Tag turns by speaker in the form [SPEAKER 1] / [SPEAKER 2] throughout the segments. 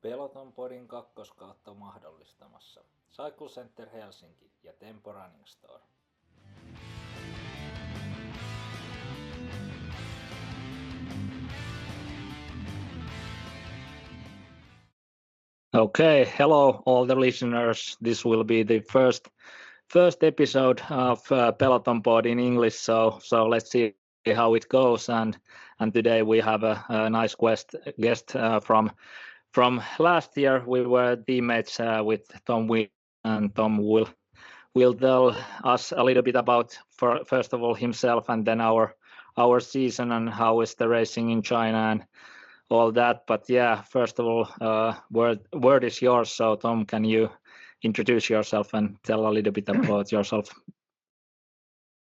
[SPEAKER 1] Pelotonpodin kakkoskautta mahdollistamassa Cycle Center Helsinki ja Tempo Running Store.
[SPEAKER 2] Okay, hello all the listeners. This will be the first episode of Pelotonpod in English. So let's see how it goes. And today we have a nice guest from last year. We were teammates with Tom Wheat, and Tom will tell us a little bit about first of all himself, and then our season and how is the racing in China and all that. But yeah, first of all, word is yours. So Tom, can you introduce yourself and tell a little bit about yourself?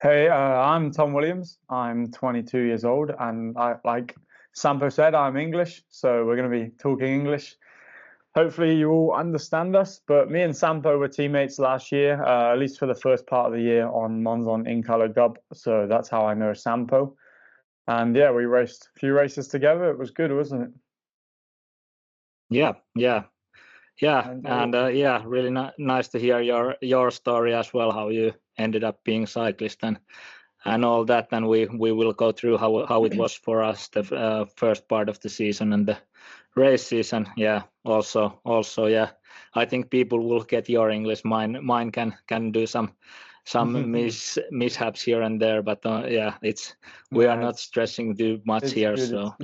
[SPEAKER 3] Hey, I'm Tom Williams. I'm 22 years old, and like Sampo said, I'm English, so we're going to be talking English. Hopefully you all understand us, but me and Sampo were teammates last year, at least for the first part of the year on Monzon Incolor Gub, so that's how I know Sampo. And yeah, we raced a few races together. It was good, wasn't it?
[SPEAKER 2] Yeah. And really nice to hear your story as well, how you ended up being cyclist and all that. And we will go through how it was for us the first part of the season and the race season. Yeah, also yeah, I think people will get your English. Mine can do some mishaps here and there, but we are not stressing too much here.
[SPEAKER 3] Good,
[SPEAKER 2] so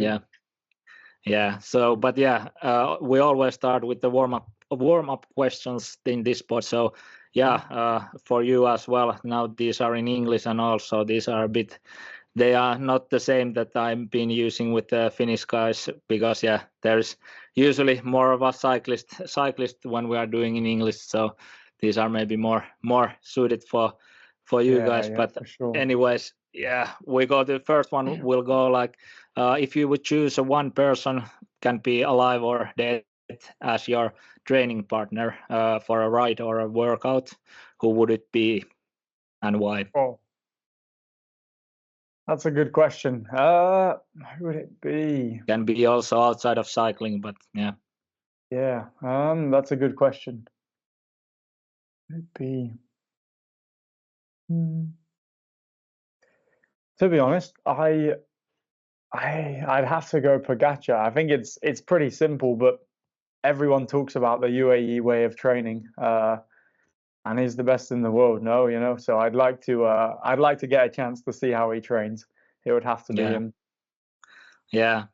[SPEAKER 2] yeah. So, but yeah, we always start with the warm up questions in this pod. So yeah, for you as well. Now these are in English, and also these are they are not the same that I've been using with the Finnish guys, because yeah, there's usually more of a cyclist when we are doing in English. So these are maybe more suited for you guys. But
[SPEAKER 3] sure.
[SPEAKER 2] Anyways, yeah, we go to the first one. We'll go like, if you would choose one person, can be alive or dead, as your training partner for a ride or a workout, who would it be and why?
[SPEAKER 3] Oh, that's a good question. Who would it be?
[SPEAKER 2] Can be also outside of cycling, but yeah.
[SPEAKER 3] Yeah, that's a good question. Who would it be? To be honest, I'd have to go Pogacar. I think it's pretty simple, but everyone talks about the UAE way of training, and he's the best in the world. No, so I'd like to get a chance to see how he trains. It would have to be him.
[SPEAKER 2] Yeah,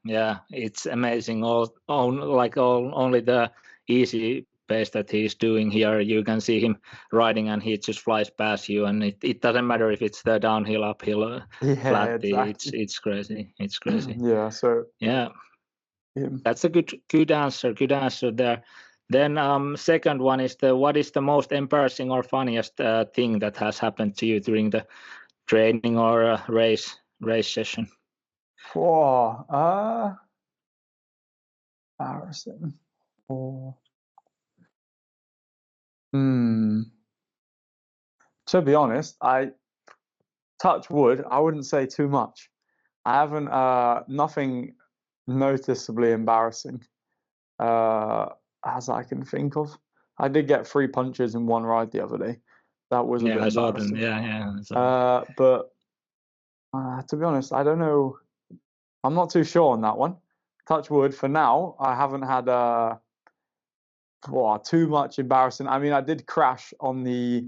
[SPEAKER 2] it's amazing. Only the easy pace that he's doing here, you can see him riding and he just flies past you, and it doesn't matter if it's the downhill, uphill, flat.
[SPEAKER 3] Exactly.
[SPEAKER 2] It's crazy.
[SPEAKER 3] Yeah. So
[SPEAKER 2] yeah. That's a good answer. Good answer there. Then second one is what is the most embarrassing or funniest thing that has happened to you during the training or race session?
[SPEAKER 3] Embarrassing. To be honest, I touch wood, I wouldn't say too much. I haven't nothing noticeably embarrassing as I can think of. I did get 3 punches in one ride the other day. That was a bit embarrassing.
[SPEAKER 2] Yeah.
[SPEAKER 3] But to be honest, I don't know. I'm not too sure on that one. Touch wood. For now, I haven't had too much embarrassing. I mean, I did crash on the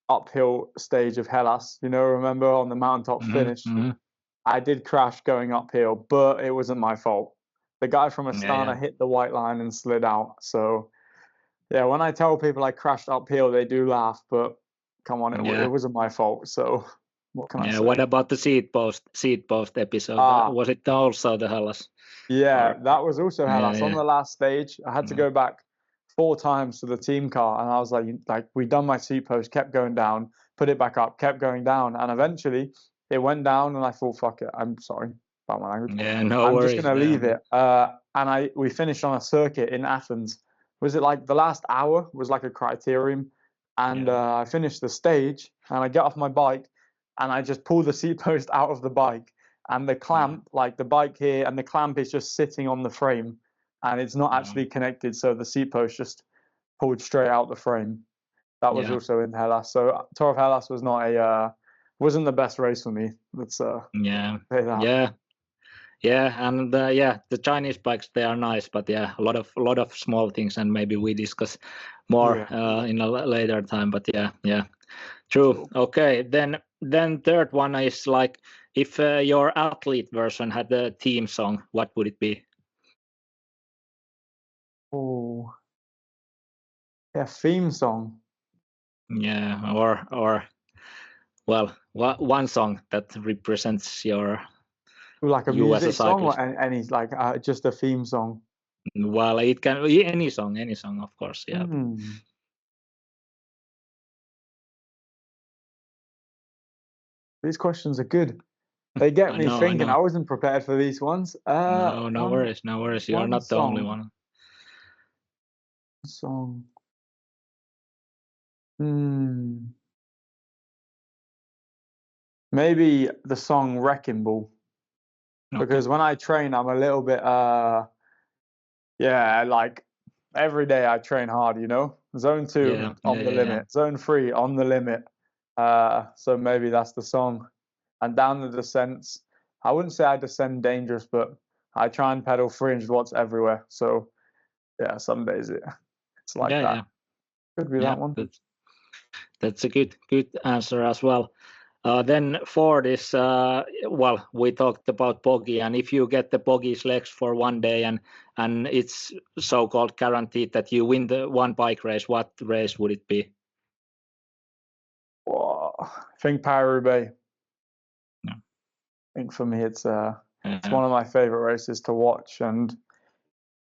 [SPEAKER 3] uphill stage of Hellas. Remember on the mountaintop finish?
[SPEAKER 2] Mm-hmm.
[SPEAKER 3] I did crash going uphill, but it wasn't my fault. The guy from Astana hit the white line and slid out. So, yeah, when I tell people I crashed uphill, they do laugh. But come on, it wasn't my fault. So, what can I say?
[SPEAKER 2] What about the seat post episode? Was it also the Hellas?
[SPEAKER 3] Yeah, that was also Hellas. On the last stage, I had to go back 4 times to the team car, and I was like we done my seat post, kept going down, put it back up, kept going down, and eventually it went down, and I thought, fuck it, I'm sorry about my language.
[SPEAKER 2] Yeah, no worries.
[SPEAKER 3] I'm just gonna leave it. And we finished on a circuit in Athens. Was it like the last hour was like a criterium, and I finished the stage, and I get off my bike, and I just pull the seat post out of the bike, and the clamp, like the bike here, and the clamp is just sitting on the frame. and it's not actually connected, so the seat post just pulled straight out the frame. That was also in Hellas. So Tour of Hellas was not wasn't the best race for me. Let's say that.
[SPEAKER 2] And the Chinese bikes, they are nice, but a lot of small things, and maybe we discuss more in a later time. But true. Okay, then third one is like, if your athlete version had a theme song, what would it be?
[SPEAKER 3] Oh, theme song.
[SPEAKER 2] Yeah, or well, one song that represents your
[SPEAKER 3] like a
[SPEAKER 2] you as a
[SPEAKER 3] music song, or
[SPEAKER 2] cyclist.
[SPEAKER 3] any like just a theme song.
[SPEAKER 2] Well, it can be any song, of course. Yeah.
[SPEAKER 3] These questions are good. They get me thinking. I wasn't prepared for these ones.
[SPEAKER 2] No worries. You are not the only one.
[SPEAKER 3] Song. Maybe the song Wrecking Ball. Because when I train, I'm a little bit like every day I train hard, Zone 2 on the limit, Zone 3 on the limit. So maybe that's the song. And down the descents, I wouldn't say I descend dangerous, but I try and pedal 300 watts everywhere. So some days it's like that.
[SPEAKER 2] Yeah.
[SPEAKER 3] Could be that one.
[SPEAKER 2] That's a good answer as well. Then for this, we talked about bogey, and if you get the bogey's legs for one day, and it's so-called guaranteed that you win the one bike race, what race would it be?
[SPEAKER 3] I think Paris-Roubaix. I think for me it's one of my favorite races to watch, and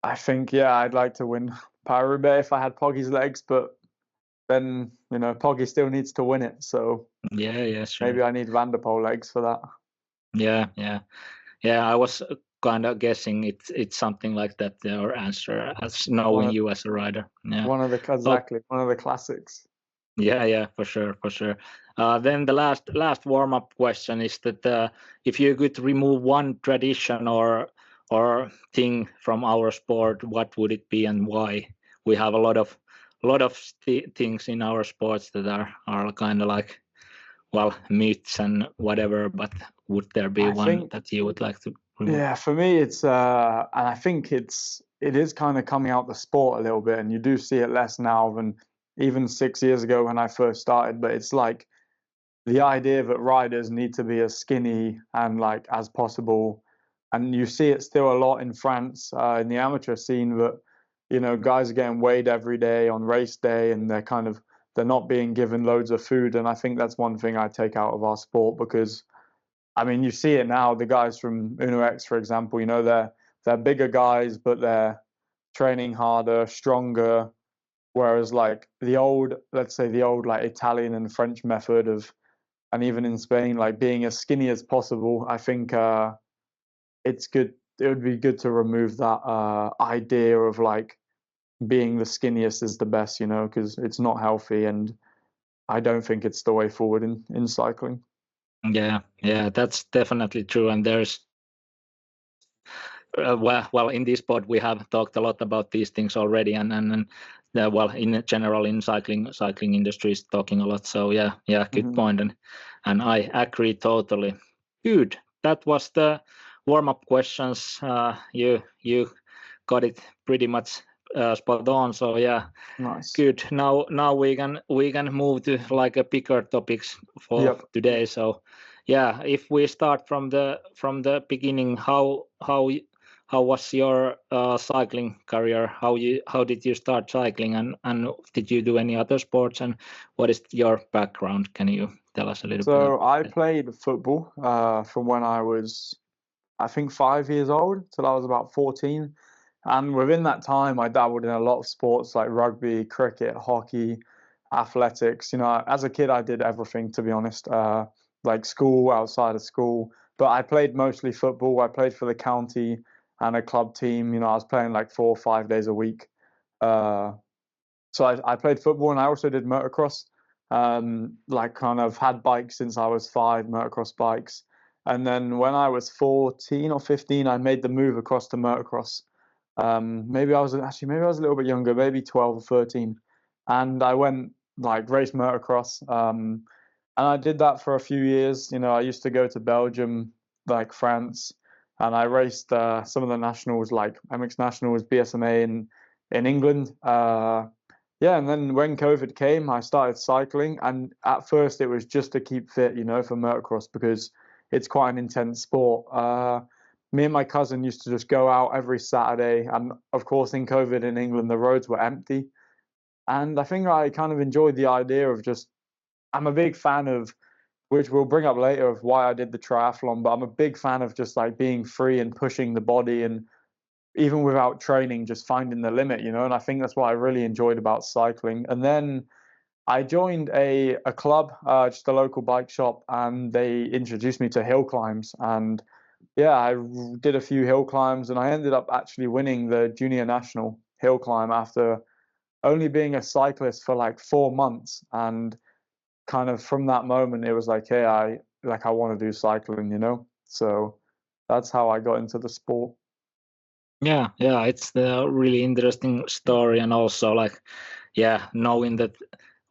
[SPEAKER 3] I think I'd like to win Paris-Roubaix if I had Poggy's legs, but then Poggy still needs to win it, so
[SPEAKER 2] sure.
[SPEAKER 3] Maybe I need Van der Poel legs for that.
[SPEAKER 2] I was kind of guessing it's something like that, your answer, as knowing you as a rider.
[SPEAKER 3] One of the classics.
[SPEAKER 2] For sure. Then the last warm-up question is that if you could remove one tradition or thing from our sport, what would it be and why? We have a lot of things in our sports that are kind of like, myths and whatever, but would there be one that you would like to remove?
[SPEAKER 3] Yeah, for me it's and I think it is kind of coming out the sport a little bit, and you do see it less now than even 6 years ago when I first started, but it's like the idea that riders need to be as skinny and like as possible, and you see it still a lot in France in the amateur scene, that guys are getting weighed every day on race day, and they're not being given loads of food. And I think that's one thing I take out of our sport, because I mean, you see it now, the guys from Uno X, for example, they're bigger guys, but they're training harder, stronger. Whereas like the old like Italian and French method and even in Spain, like being as skinny as possible, I think it's good. It would be good to remove that idea of like being the skinniest is the best, because it's not healthy, and I don't think it's the way forward in cycling.
[SPEAKER 2] Yeah, that's definitely true. And there's in this pod we have talked a lot about these things already, and in general in cycling industry is talking a lot. So good point, and I agree totally. Good. That was the warm-up questions. You got it pretty much spot on. So
[SPEAKER 3] nice.
[SPEAKER 2] Good. Now we can move to like a bigger topics for today. So if we start from the beginning, how was your cycling career? How did you start cycling, and did you do any other sports, and what is your background? Can you tell us a little bit?
[SPEAKER 3] So I played football from when I was, I think, 5 years old till I was about 14. And within that time, I dabbled in a lot of sports like rugby, cricket, hockey, athletics. As a kid, I did everything, to be honest, like school, outside of school. But I played mostly football. I played for the county and a club team. I was playing like 4 or 5 days a week. So I played football, and I also did motocross. Like kind of had bikes since I was 5, motocross bikes. And then when I was 14 or 15, I made the move across to motocross. Maybe I was a little bit younger, maybe 12 or 13, and I went like race motocross. And I did that for a few years. You know, I used to go to Belgium, like France, and I raced some of the nationals, like MX Nationals, BSMA in England. Yeah, and then when COVID came, I started cycling, and at first it was just to keep fit, you know, for motocross because it's quite an intense sport. Me and my cousin used to just go out every Saturday, and of course, in COVID in England, the roads were empty, and I think I kind of enjoyed the idea of just. I'm a big fan of, which we'll bring up later, of why I did the triathlon, but I'm a big fan of just like being free and pushing the body and even without training, just finding the limit, you know. And I think that's what I really enjoyed about cycling. And then I joined a club, just a local bike shop, and they introduced me to hill climbs. And yeah, I did a few hill climbs, and I ended up actually winning the junior national hill climb after only being a cyclist for like 4 months. And kind of from that moment, it was like, hey, I want to do cycling, you know. So that's how I got into the sport.
[SPEAKER 2] Yeah, it's a really interesting story, and also like, yeah, knowing that,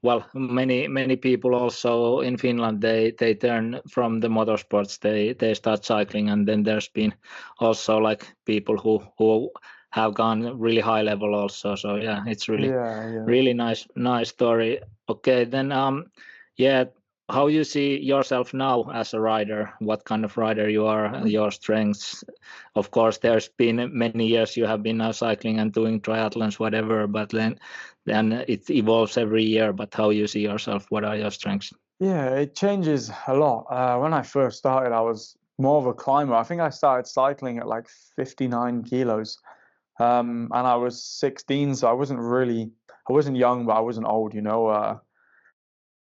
[SPEAKER 2] well, many people also in Finland, they turn from the motorsports, they start cycling, and then there's been also like people who have gone really high level also. So yeah, it's really nice story. Okay, then yeah, how you see yourself now as a rider? What kind of rider you are? Your strengths? Of course, there's been many years you have been now cycling and doing triathlons, whatever. But then it evolves every year. But how you see yourself? What are your strengths?
[SPEAKER 3] Yeah, it changes a lot. When I first started, I was more of a climber. I think I started cycling at like 59 kilos, and I was 16, so I wasn't young, but I wasn't old, you know.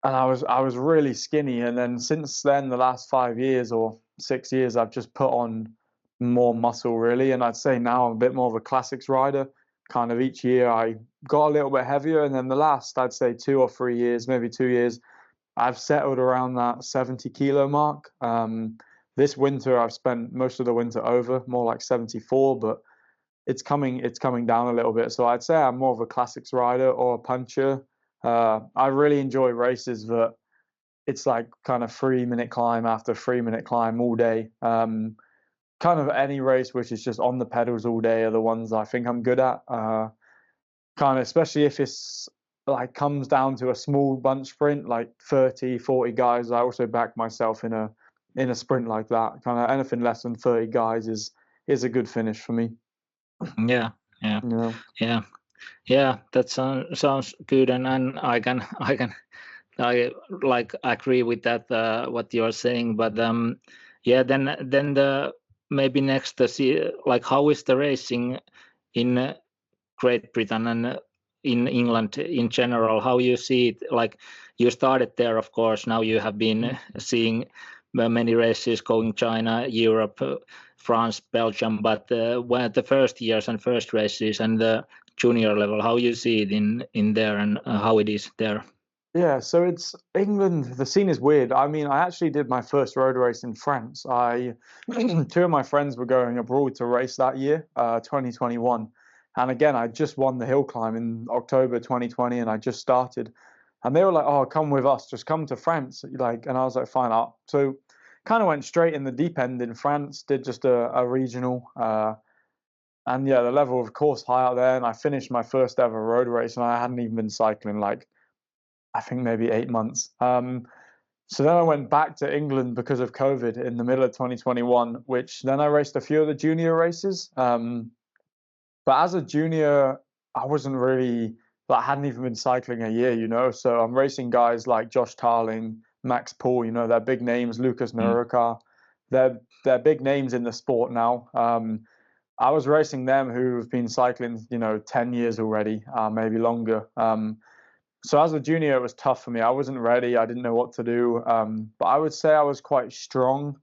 [SPEAKER 3] And I was really skinny, and then since then, the last 5 years or 6 years, I've just put on more muscle, really. And I'd say now I'm a bit more of a classics rider. Kind of each year I got a little bit heavier, and then the last, I'd say 2 or 3 years, maybe 2 years, I've settled around that 70 kilo mark. This winter I've spent most of the winter over, more like 74, but it's coming down a little bit. So I'd say I'm more of a classics rider or a puncher. I really enjoy races that it's like kind of 3 minute climb after 3 minute climb all day. Kind of any race which is just on the pedals all day are the ones I think I'm good at. Kind of, especially if it's like comes down to a small bunch sprint, like 30, 40 guys. I also back myself in a sprint like that. Kind of anything less than 30 guys is a good finish for me.
[SPEAKER 2] Yeah.
[SPEAKER 3] You know?
[SPEAKER 2] Yeah, that sounds good, and I like agree with that what you're saying. But yeah, then the maybe next see like how is the racing in Great Britain and in England in general? How you see it? Like you started there, of course. Now you have been seeing many races going China, Europe, France, Belgium. But when the first years and first races and the junior level, how you see it in there and how it is there?
[SPEAKER 3] Yeah, so it's England. The scene is weird. I mean, I actually did my first road race in France. Two of my friends were going abroad to race that year, 2021. And again, I just won the hill climb in October 2020, and I just started. And they were like, "Oh, come with us. Just come to France." Like, and I was like, "Fine." So, kind of went straight in the deep end in France. Did just a regional. And yeah, the level of course high out there. And I finished my first ever road race, and I hadn't even been cycling like I think maybe 8 months. So then I went back to England because of COVID in the middle of 2021, which then I raced a few of the junior races. But as a junior, I wasn't really, I hadn't even been cycling a year, you know. So I'm racing guys like Josh Tarling, Max Paul, you know, they're big names, Lucas Naruka. They're big names in the sport now. I was racing them who've been cycling, 10 years already, maybe longer. So as a junior, it was tough for me. I wasn't ready. I didn't know what to do. But I would say I was quite strong.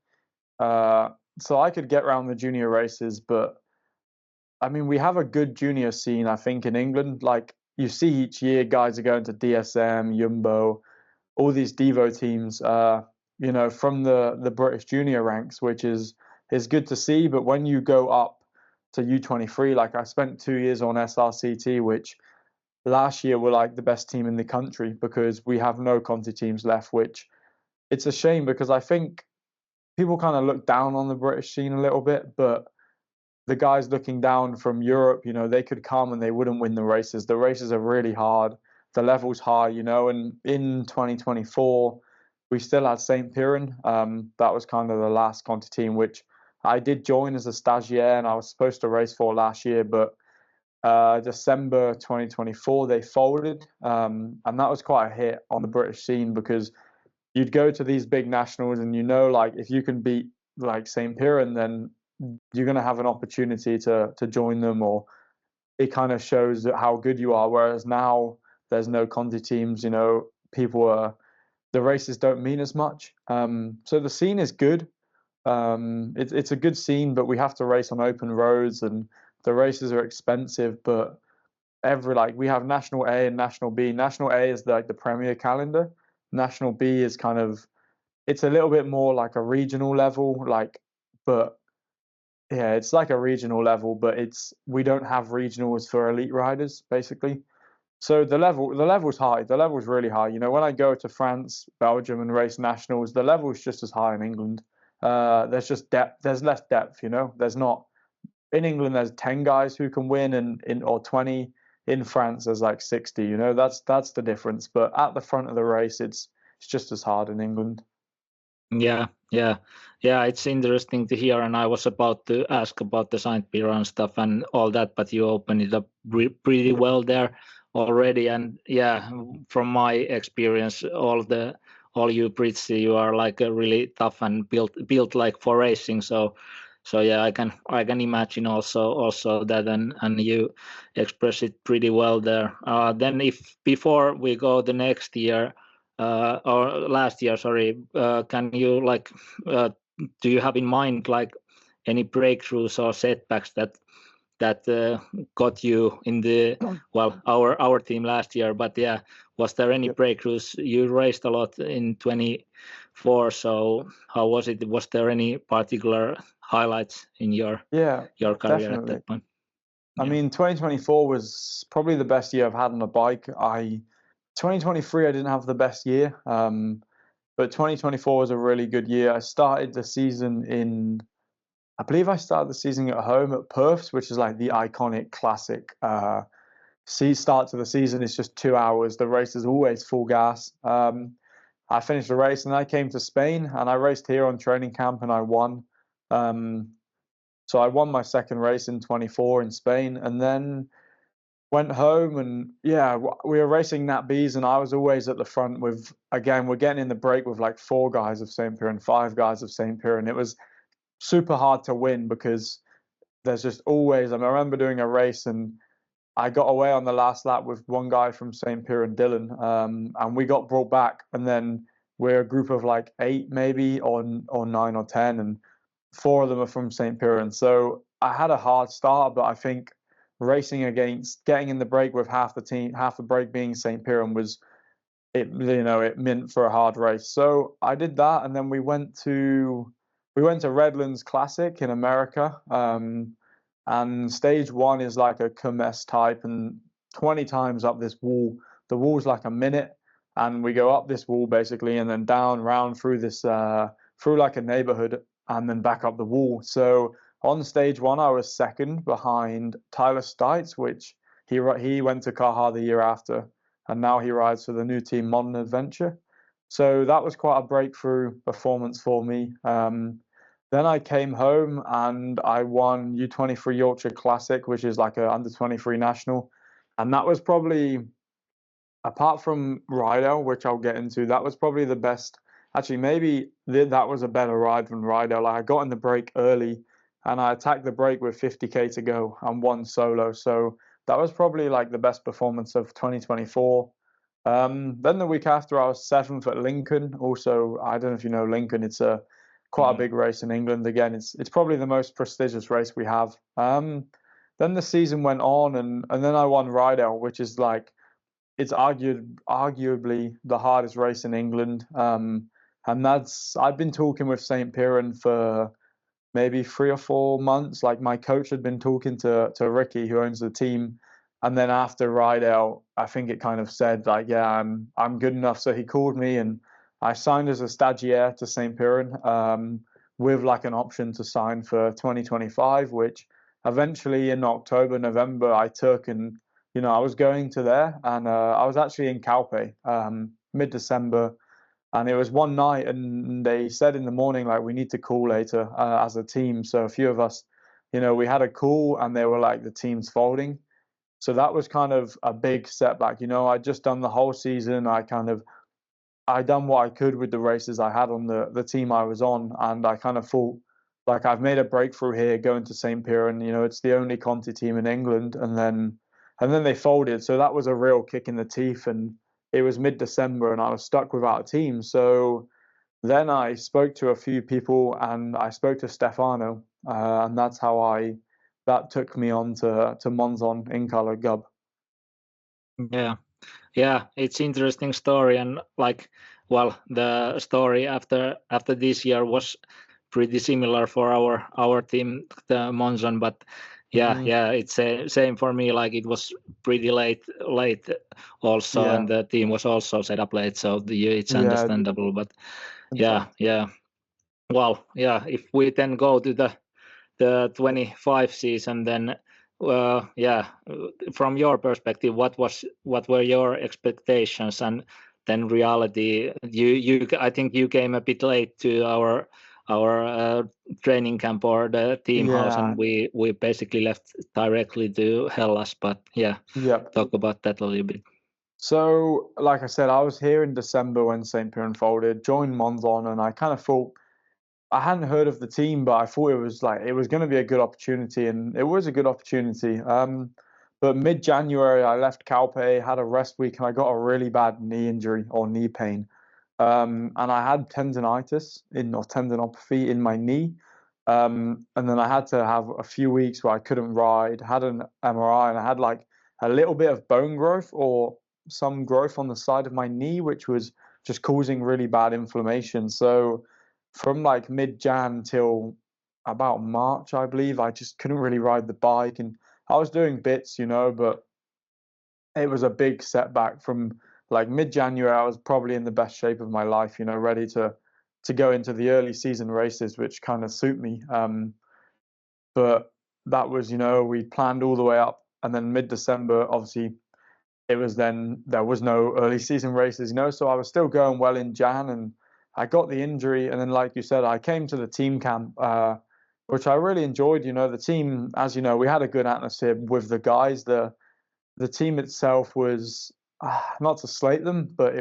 [SPEAKER 3] So I could get around the junior races. But I mean, we have a good junior scene, I think, in England. Like you see each year, guys are going to DSM, Jumbo, all these Devo teams, from the British junior ranks, which is good to see. But when you go up to U23. Like I spent 2 years on SRCT, which last year were like the best team in the country because we have no Conti teams left, which it's a shame because I think people kind of look down on the British scene a little bit, but the guys looking down from Europe, you know, they could come and they wouldn't win the races. The races are really hard. The level's high, you know, and in 2024, we still had St. Piran. That was kind of the last Conti team, which I did join as a stagiaire and I was supposed to race for last year, but December 2024, they folded. And that was quite a hit on the British scene because you'd go to these big nationals and, you know, like if you can beat like St. Piran, then you're going to have an opportunity to join them, or it kind of shows how good you are. Whereas now there's no Conti teams, you know, the races don't mean as much. So the scene is good. It's a good scene, but we have to race on open roads and the races are expensive. But we have National A and National B. National A is like the Premier calendar. National B is kind of, it's a little bit more like a regional level, but yeah, it's like a regional level, but we don't have regionals for elite riders basically. So the level's high. The level's really high. You know, when I go to France, Belgium, and race nationals, the level's just as high in England. There's just depth. There's less depth. You know, there's not in England. There's 10 guys who can win, or 20. In France, there's like 60. You know, that's the difference. But at the front of the race, it's just as hard in England.
[SPEAKER 2] Yeah. It's interesting to hear, and I was about to ask about the Saint Piran stuff and all that, but you opened it up pretty well there already. And yeah, from my experience, all you Brits, you are like a really tough and built like for racing. So yeah, I can imagine also that, and you express it pretty well there. Then if before we go the next year. Or last year, sorry. Can you do you have in mind like any breakthroughs or setbacks that got you in the our team last year? But yeah, was there any breakthroughs? You raced a lot in 24, so how was it? Was there any particular highlights in your career
[SPEAKER 3] definitely.
[SPEAKER 2] at that point?
[SPEAKER 3] I mean, 2024 was probably the best year I've had on a bike. 2023, I didn't have the best year, but 2024 was a really good year. I started the season I believe I started the season at home at Perths, which is like the iconic classic start to the season. It's just 2 hours. The race is always full gas. I finished the race and I came to Spain and I raced here on training camp and I won. So I won my second race in 24 in Spain, and then went home and we were racing Nat Bs and I was always at the front we're getting in the break with like 4 guys of St. Piran, 5 guys of St. Piran. It was super hard to win because there's just always, I remember doing a race and I got away on the last lap with one guy from St. Piran, Dylan, and we got brought back, and then we're a group of like 8 maybe or 9 or 10, and 4 of them are from St. Piran. So I had a hard start, but I think racing against, getting in the break with half the break being St. Piran it meant for a hard race. So I did that, and then we went to Redlands Classic in America, and stage 1 is like a Kermesse type, and 20 times up this wall. The wall's like a minute, and we go up this wall basically, and then down, round through this through like a neighborhood, and then back up the wall. So on stage 1, I was second behind Tyler Stites, which he went to Kaha the year after, and now he rides for the new team Modern Adventure. So that was quite a breakthrough performance for me. Then I came home and I won U23 Yorkshire Classic, which is like a under 23 national, and that was probably, apart from Rydell, which I'll get into, that was probably the best. Actually, maybe that was a better ride than Rydell. Like I got in the break early and I attacked the break with 50k to go and won solo. So that was probably like the best performance of 2024. Then the week after, I was 7th at Lincoln. Also, I don't know if you know Lincoln. It's quite a big race in England. Again, it's probably the most prestigious race we have. Then the season went on, and then I won Rydell, which is like, it's arguably the hardest race in England. And I've been talking with St. Piran for maybe 3 or 4 months. Like my coach had been talking to Ricky, who owns the team, and then after ride out, I think it kind of said like, yeah, I'm good enough. So he called me, and I signed as a stagiaire to St. Piran, with like an option to sign for 2025, which eventually in October, November I took, and I was going to there, and I was actually in Calpe, mid-December. And it was one night, and they said in the morning, like, we need to call later as a team. So a few of us, we had a call, and they were like, the team's folding. So that was kind of a big setback. I'd just done the whole season. I done what I could with the races I had on the team I was on, and I kind of thought, like, I've made a breakthrough here going to St. Piran. It's the only Conti team in England, and then they folded. So that was a real kick in the teeth, and it was mid-December, and I was stuck without a team. So then I spoke to a few people, and I spoke to Stefano, and that's how that took me on to Monzon Incolor Gub.
[SPEAKER 2] Yeah, it's interesting story, and like, well, the story after this year was pretty similar for our team, the Monzon, but yeah, it's same for me. Like, it was pretty late also, and the team was also set up late, so it's understandable. But yeah. Well, yeah, if we then go to the 25 season, then from your perspective, what were your expectations, and then reality? I think you came a bit late to our training camp or the team house, and we basically left directly to Hellas. But talk about that a little bit.
[SPEAKER 3] So, like I said, I was here in December when St. Piran folded, joined Monzon, and I kind of thought, I hadn't heard of the team, but I thought it was going to be a good opportunity, and it was a good opportunity. But mid-January, I left Calpe, had a rest week, and I got a really bad knee injury or knee pain. And I had tendonitis or tendinopathy in my knee. And then I had to have a few weeks where I couldn't ride, had an MRI, and I had like a little bit of bone growth or some growth on the side of my knee, which was just causing really bad inflammation. So from like mid-Jan till about March, I believe, I just couldn't really ride the bike, and I was doing bits, but it was a big setback. From like mid-January, I was probably in the best shape of my life, ready to go into the early season races, which kind of suit me. But that was, we planned all the way up, and then mid-December, obviously, there was no early season races, so I was still going well in Jan, and I got the injury, and then, like you said, I came to the team camp, which I really enjoyed. The team, as you know, we had a good atmosphere with the guys. The team itself was, not to slate them, but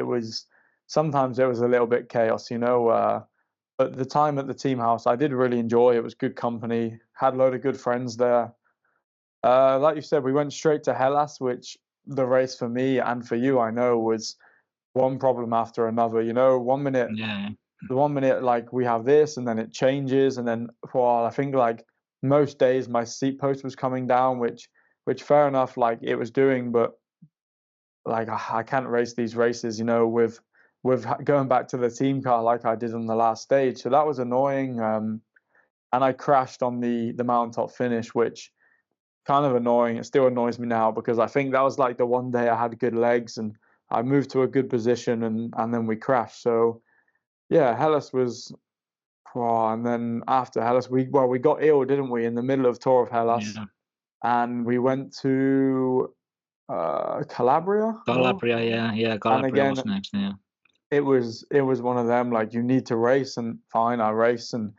[SPEAKER 3] sometimes there was a little bit chaos, but the time at the team house, I did really enjoy. It was good company, had a load of good friends there. Like you said, we went straight to Hellas, which the race for me and for you, I know, was one problem after another. 1 minute, the 1 minute, like, we have this, and then it changes, and then I think like most days my seat post was coming down, which fair enough, like it was doing, but like I can't race these races, with going back to the team car like I did on the last stage. So that was annoying. And I crashed on the mountaintop finish, which kind of annoying. It still annoys me now, because I think that was like the one day I had good legs and I moved to a good position, and then we crashed. So yeah, Hellas was, and then after Hellas, we got ill, didn't we, in the middle of Tour of Hellas, and we went to Calabria.
[SPEAKER 2] Calabria, Calabria was next.
[SPEAKER 3] It was one of them, like, you need to race, and fine, I raced and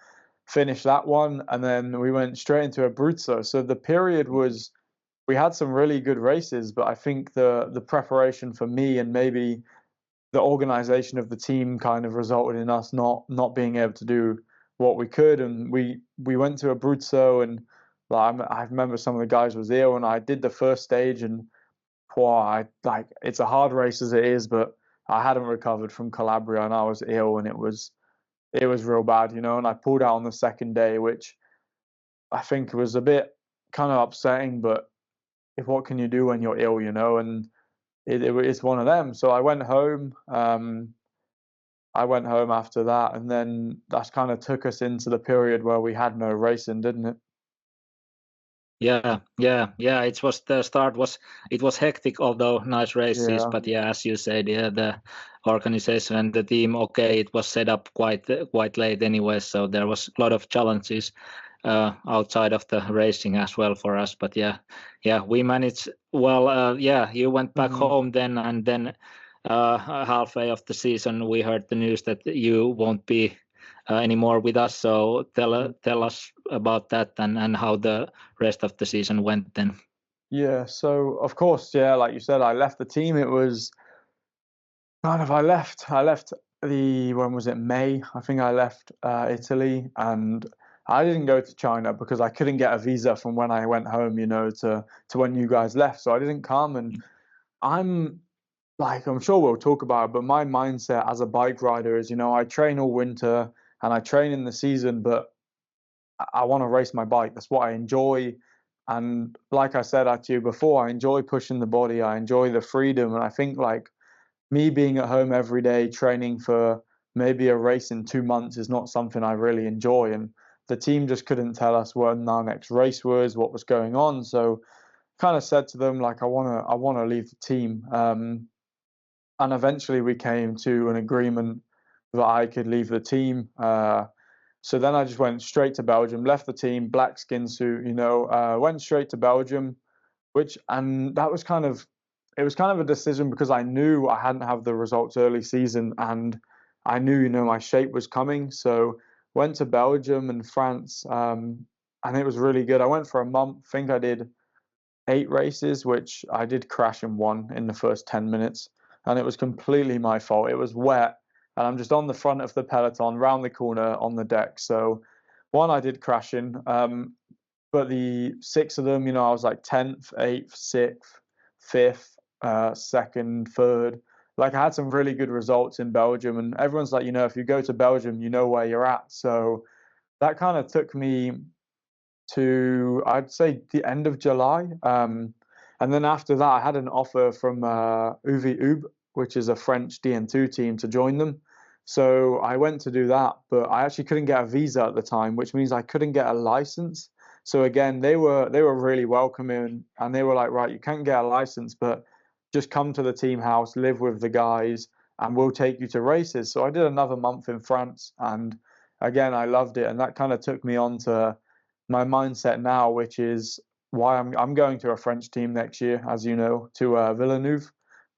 [SPEAKER 3] finished that one, and then we went straight into Abruzzo. So the period was, we had some really good races, but I think the preparation for me and maybe the organization of the team kind of resulted in us not being able to do what we could, and we went to Abruzzo, and I remember some of the guys was ill, and I did the first stage, and it's a hard race as it is, but I hadn't recovered from Calabria, and I was ill, and it was real bad, and I pulled out on the second day, which I think was a bit kind of upsetting, but what can you do when you're ill, and it's one of them. So I went home, I went home after that, and then that kind of took us into the period where we had no racing, didn't it?
[SPEAKER 2] Yeah. It was the start was hectic, although nice races.
[SPEAKER 3] Yeah.
[SPEAKER 2] But yeah, as you said, yeah, the organization and the team. Okay, it was set up quite late anyway, so there was a lot of challenges outside of the racing as well for us. But yeah, we managed well. Yeah, you went back home then, and then halfway of the season we heard the news that you won't be anymore with us. So tell us about that and how the rest of the season went then.
[SPEAKER 3] Yeah, so of course, yeah, like you said, I left the team. It was kind of I left when was it, May? I think I left Italy, and I didn't go to China because I couldn't get a visa from when I went home, to when you guys left. So I didn't come, and I'm I'm sure we'll talk about it, but my mindset as a bike rider is, I train all winter and I train in the season, but I want to race my bike. That's what I enjoy. And like I said to you before, I enjoy pushing the body. I enjoy the freedom. And I think me being at home every day training for maybe a race in 2 months is not something I really enjoy. And the team just couldn't tell us when our next race was, what was going on. So kind of said to them, I want to leave the team. And eventually we came to an agreement that I could leave the team. So then I just went straight to Belgium, left the team, black skin suit, went straight to Belgium, and that was it was kind of a decision because I knew I hadn't had the results early season, and I knew, my shape was coming. So went to Belgium and France, and it was really good. I went for a month. I think I did 8 races, which I did crash in one in the first 10 minutes, and it was completely my fault. It was wet, and I'm just on the front of the peloton, round the corner on the deck. So one, I did crash in, but the 6 of them, I was like 10th, 8th, 6th, 5th, 2nd, 3rd. I had some really good results in Belgium, and everyone's like, if you go to Belgium, you know where you're at. So that kind of took me to, I'd say, the end of July. And then after that, I had an offer from Uvi Ub, which is a French DN2 team, to join them. So I went to do that, but I actually couldn't get a visa at the time, which means I couldn't get a license. So again, they were really welcoming, and they were like, right, you can't get a license, but just come to the team house, live with the guys, and we'll take you to races. So I did another month in France, and again, I loved it. And that kind of took me on to my mindset now, which is why I'm going to a French team next year, as you know, to Villeneuve,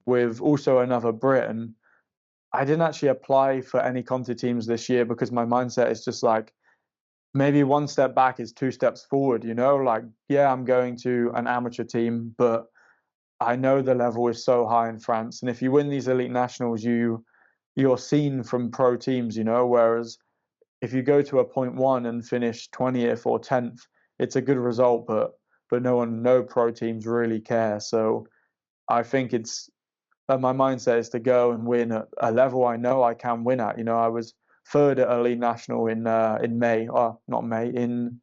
[SPEAKER 3] with also another Brit. And I didn't actually apply for any Conti teams this year because my mindset is just maybe one step back is 2 steps forward, yeah, I'm going to an amateur team, but I know the level is so high in France. And if you win these elite nationals, you're seen from pro teams, whereas if you go to a 0.1 and finish 20th or 10th, it's a good result, but no pro teams really care. So I think it's my mindset is to go and win at a level I know I can win at. I was 3rd at Elite National in May, or not May, in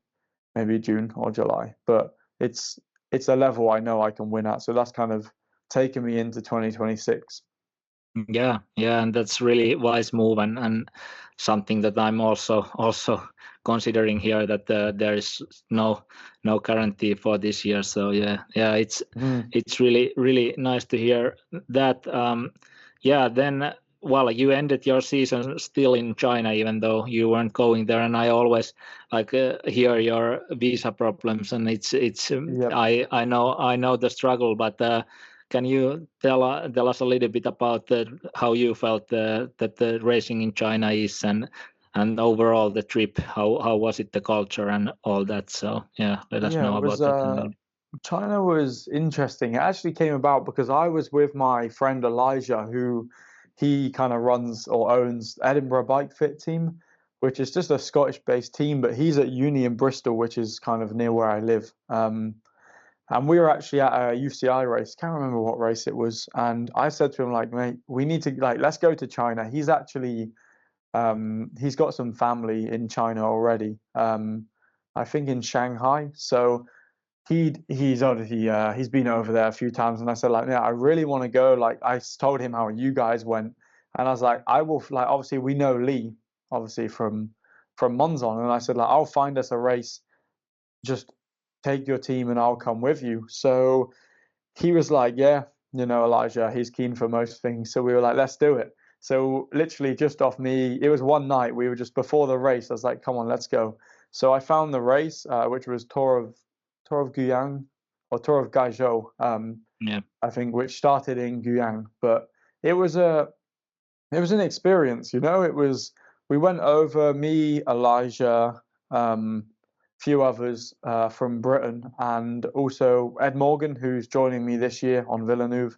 [SPEAKER 3] maybe June or July, but it's a level I know I can win at. So that's kind of taken me into 2026.
[SPEAKER 2] Yeah, and that's really wise move, and something that I'm also considering here, that there is no guarantee for this year. So yeah, it's really nice to hear that. Then you ended your season still in China, even though you weren't going there. And I always hear your visa problems, and it's
[SPEAKER 3] Yep.
[SPEAKER 2] I know the struggle, but. Can you tell us a little bit about how you felt that the racing in China is, and overall the trip? How was it, the culture and all that? So yeah, let us know
[SPEAKER 3] It was
[SPEAKER 2] about that.
[SPEAKER 3] China was interesting. It actually came about because I was with my friend Elijah, who he kind of runs or owns Edinburgh Bike Fit team, which is just a Scottish-based team, but he's at uni in Bristol, which is kind of near where I live. And we were actually at a UCI race. Can't remember what race it was. And I said to him, mate, we need to let's go to China. He's actually he's got some family in China already. I think in Shanghai. So he's obviously he's been over there a few times, and I said yeah, I really want to go. I told him how you guys went, And I was like, I will, like, obviously we know Lee, obviously from Monzon, and I said, like, I'll find us a race, just take your team and I'll come with you. So he was like, yeah, you know, Elijah, he's keen for most things. So we were like, let's do it. So literally just off me, it was one night, we were just before the race, I was like, come on, let's go. So I found the race, which was Tour of Guyang, or Tour of Gaizhou, I think, which started in Guyang. But it was an experience, you know. We went over, me, Elijah, few others from Britain, and also Ed Morgan, who's joining me this year on Villeneuve,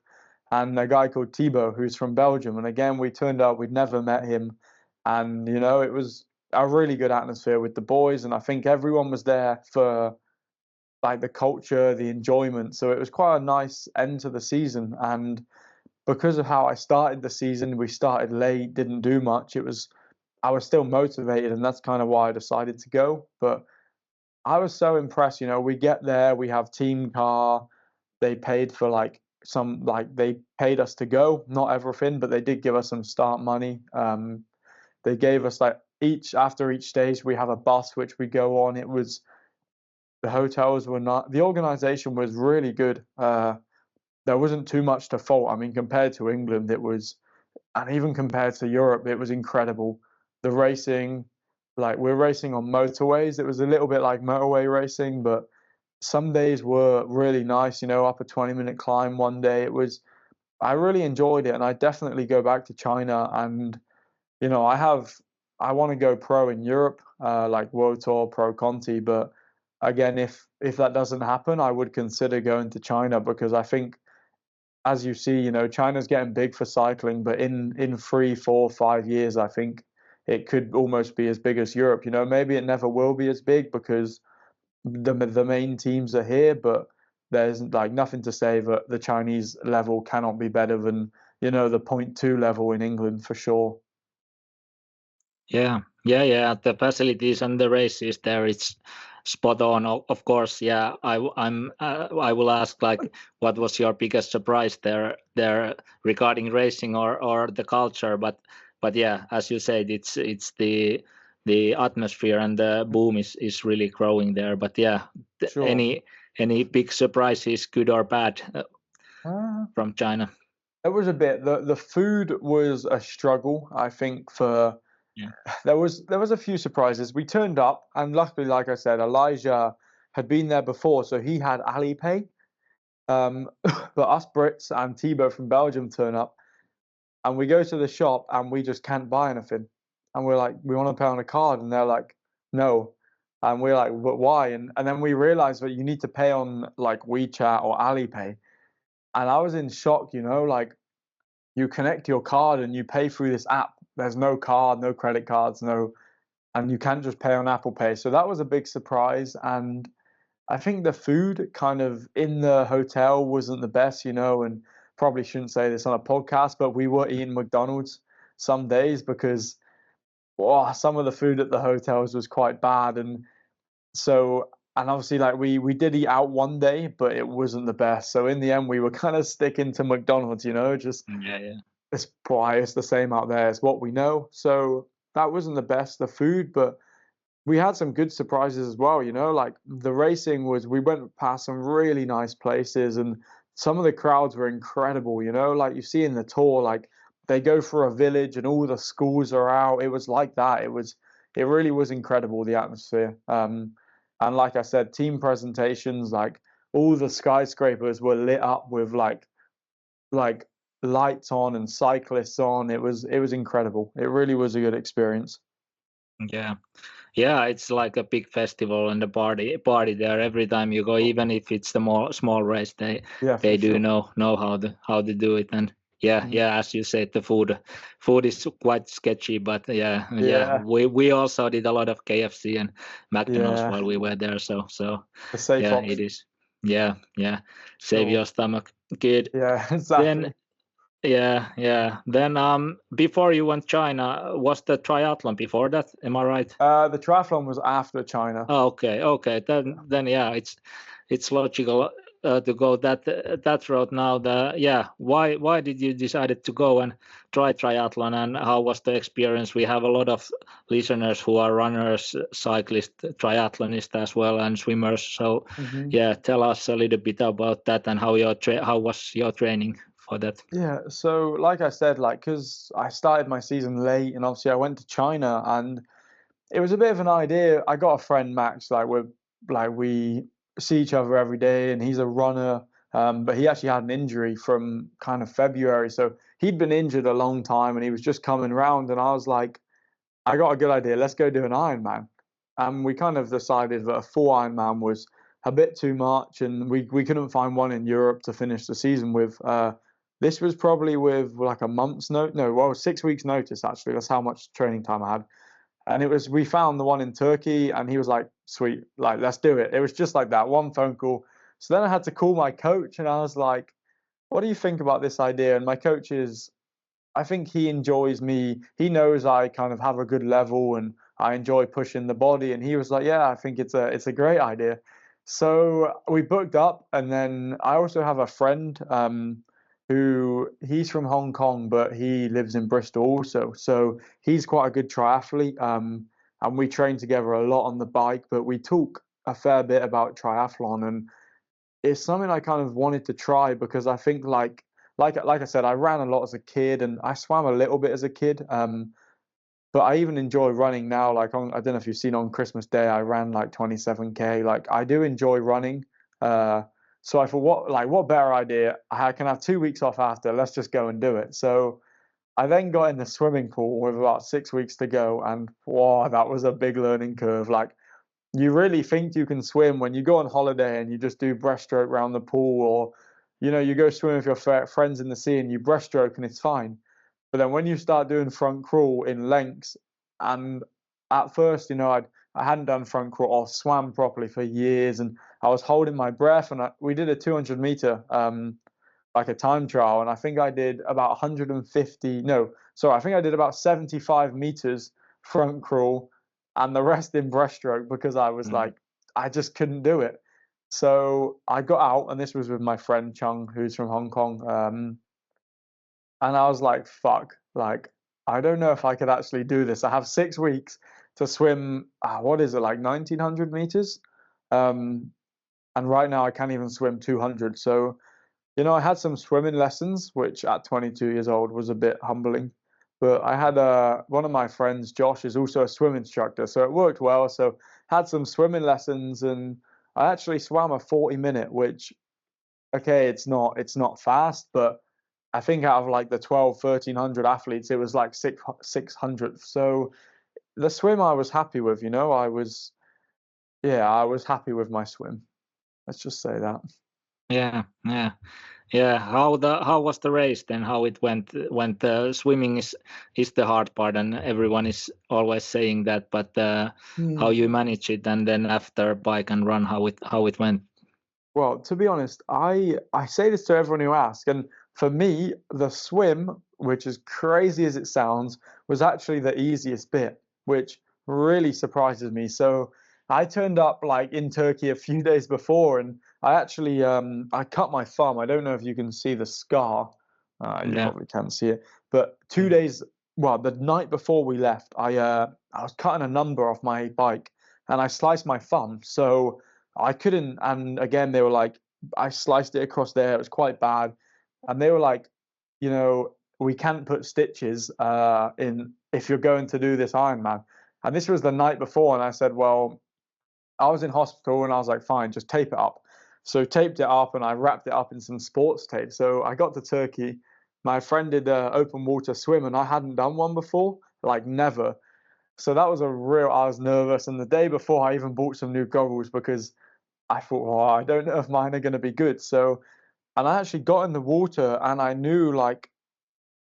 [SPEAKER 3] and a guy called Thibaut, who's from Belgium. And again, we turned out we'd never met him, and you know, it was a really good atmosphere with the boys, and I think everyone was there for like the culture, the enjoyment. So it was quite a nice end to the season. And because of how I started the season, we started late, didn't do much. I was still motivated, and that's kind of why I decided to go. But I was so impressed, you know. We get there, we have team car. They paid for they paid us to go, not everything, but they did give us some start money. They gave us after each stage we have a bus which we go on. The hotels were not, the organization was really good. There wasn't too much to fault. I mean, compared to England, and even compared to Europe, it was incredible. The racing, like, we're racing on motorways. It was a little bit like motorway racing, but some days were really nice, you know, up a 20-minute climb one day. I really enjoyed it, and I definitely go back to China. And, you know, I want to go pro in Europe, like World Tour, Pro Conti. But again, if that doesn't happen, I would consider going to China, because I think, as you see, you know, China's getting big for cycling, but in 3, 4, 5 years, I think it could almost be as big as Europe. You know, maybe it never will be as big because the main teams are here, but there's like nothing to say that the Chinese level cannot be better than, you know, the 0.2 level in England for sure.
[SPEAKER 2] Yeah. The facilities and the races there, it's spot on. Of course, yeah. I will ask, like, what was your biggest surprise there regarding racing or the culture? But yeah, as you said, it's the atmosphere and the boom is really growing there. But yeah,
[SPEAKER 3] Sure.
[SPEAKER 2] any big surprises, good or bad, from China?
[SPEAKER 3] It was a bit. The food was a struggle, I think. There was a few surprises. We turned up, and luckily, like I said, Elijah had been there before, so he had Alipay. But us Brits and Thibaut from Belgium turn up, and we go to the shop, and we just can't buy anything. And we're like, we want to pay on a card, and they're like, no. And we're like, but why? And then we realized that you need to pay on like WeChat or Alipay. And I was in shock, you know, like, you connect your card and you pay through this app. There's no card, no credit cards, and you can't just pay on Apple Pay. So that was a big surprise. And I think the food kind of in the hotel wasn't the best, you know, and probably shouldn't say this on a podcast, but we were eating McDonald's some days because some of the food at the hotels was quite bad. And so, and obviously, like, we did eat out one day, but it wasn't the best. So in the end, we were kind of sticking to McDonald's, you know, just it's probably it's the same out there. It's what we know. So that wasn't the best, the food, but we had some good surprises as well, you know, like the racing we went past some really nice places, and some of the crowds were incredible, you know, like you see in the tour, like they go for a village and all the schools are out. It was like that. It really was incredible, the atmosphere. And like I said, team presentations, like all the skyscrapers were lit up with like lights on and cyclists on. It was incredible. It really was a good experience.
[SPEAKER 2] Yeah, it's like a big festival and a party there every time you go, even if it's the small race. They do know how to do it. And as you said, the food is quite sketchy, but we also did a lot of KFC and McDonald's while we were there. So
[SPEAKER 3] the safe option.
[SPEAKER 2] It is. Save your stomach. Good.
[SPEAKER 3] Yeah, exactly.
[SPEAKER 2] Then Then before you went China, was the triathlon before that? Am I right?
[SPEAKER 3] The triathlon was after China.
[SPEAKER 2] Oh, okay. Then it's logical. to go that road now. Why did you decided to go and try triathlon, and how was the experience? We have a lot of listeners who are runners, cyclists, triathlonists as well, and swimmers. So tell us a little bit about that and how was your training for that?
[SPEAKER 3] Yeah, so like I said, like because I started my season late, and obviously I went to China, and it was a bit of an idea. I got a friend, Max, we see each other every day, and he's a runner, but he actually had an injury from kind of February, so he'd been injured a long time, and he was just coming around, and I was like, I got a good idea. Let's go do an Ironman. And we kind of decided that a full Ironman was a bit too much, and we couldn't find one in Europe to finish the season with. This was probably with like a month's note, no, well, 6 weeks notice actually. That's how much training time I had. And we found the one in Turkey, and he was like, sweet, like, let's do it. It was just like that, one phone call. So then I had to call my coach, and I was like, what do you think about this idea? And my coach I think he enjoys me. He knows I kind of have a good level and I enjoy pushing the body. And he was like, yeah, I think it's a great idea. So we booked up, and then I also have a friend who he's from Hong Kong, but he lives in Bristol also. So he's quite a good triathlete. And we train together a lot on the bike, but we talk a fair bit about triathlon, and it's something I kind of wanted to try because I think like I said, I ran a lot as a kid, and I swam a little bit as a kid. But I even enjoy running now. Like I don't know if you've seen on Christmas Day, I ran like 27K. Like I do enjoy running. So I thought, what better idea? I can have 2 weeks off after. Let's just go and do it. So I then got in the swimming pool with about 6 weeks to go, and wow, that was a big learning curve. Like you really think you can swim when you go on holiday and you just do breaststroke around the pool, or you go swim with your friends in the sea and you breaststroke and it's fine. But then when you start doing front crawl in lengths, and at first, I hadn't done front crawl or swam properly for years, and I was holding my breath. And we did a 200-meter like a time trial, and I think I did about 150. No, sorry, I think I did about 75 meters front crawl, and the rest in breaststroke because I was like, I just couldn't do it. So I got out, and this was with my friend Chung, who's from Hong Kong. And I was like, fuck, like, I don't know if I could actually do this. I have 6 weeks to swim, what is it, like 1900 meters? And right now I can't even swim 200. So, I had some swimming lessons, which at 22 years old was a bit humbling. But I had one of my friends, Josh, is also a swim instructor. So it worked well. So had some swimming lessons, and I actually swam a 40-minute, which, okay, it's not fast, but I think out of like the 1,300 athletes, it was like 600th. So the swim I was happy with, I was happy with my swim. Let's just say that.
[SPEAKER 2] Yeah. How was the race then? How it went? When the swimming is the hard part, and everyone is always saying that. But how you manage it, and then after bike and run, how it went?
[SPEAKER 3] Well, to be honest, I say this to everyone who asks, and for me, the swim, which is crazy as it sounds, was actually the easiest bit, which really surprises me. So I turned up like in Turkey a few days before, and I actually I cut my thumb. I don't know if you can see the scar. You probably can't see it. But 2 days, well, the night before we left, I was cutting a number off my bike, and I sliced my thumb. So I couldn't. And again, they were like, I sliced it across there. It was quite bad, and they were like, we can't put stitches in if you're going to do this Ironman. And this was the night before, and I said, well, I was in hospital, and I was like, fine, just tape it up. So taped it up, and I wrapped it up in some sports tape. So I got to Turkey. My friend did open water swim, and I hadn't done one before, like never. So that was I was nervous. And the day before, I even bought some new goggles because I thought, oh, I don't know if mine are going to be good. So, and I actually got in the water, and I knew like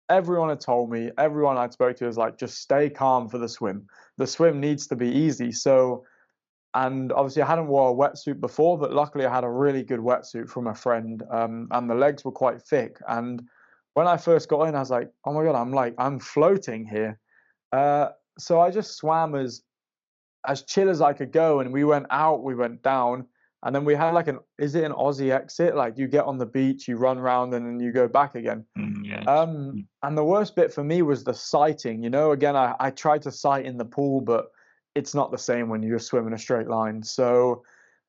[SPEAKER 3] everyone had told me, everyone I'd spoke to was like, just stay calm for the swim. The swim needs to be easy. So, and obviously I hadn't wore a wetsuit before, but luckily I had a really good wetsuit from a friend, and the legs were quite thick. And when I first got in, I was like, oh my God, I'm floating here. So I just swam as chill as I could go, and we went out, we went down, And then we had like is it an Aussie exit? Like you get on the beach, you run around, and then you go back again. And the worst bit for me was the sighting. Again, I tried to sight in the pool, but it's not the same when you just swim in a straight line. So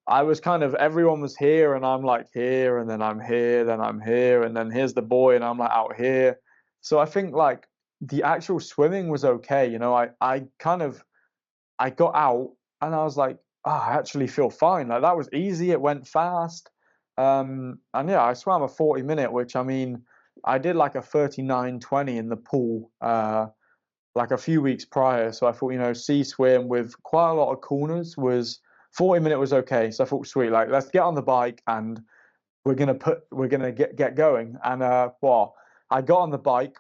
[SPEAKER 3] I was everyone was here, and I'm like here, and then I'm here, then I'm here, and then here's the boy, and I'm like out here. So I think like the actual swimming was okay. I got out and I was like, I actually feel fine. Like that was easy. It went fast. And yeah, I swam a 40-minute, which I mean, I did like a 39:20 in the pool, like a few weeks prior. So I thought, sea swim with quite a lot of corners was 40-minute was okay. So I thought, sweet, like let's get on the bike and we're gonna get going. And well, I got on the bike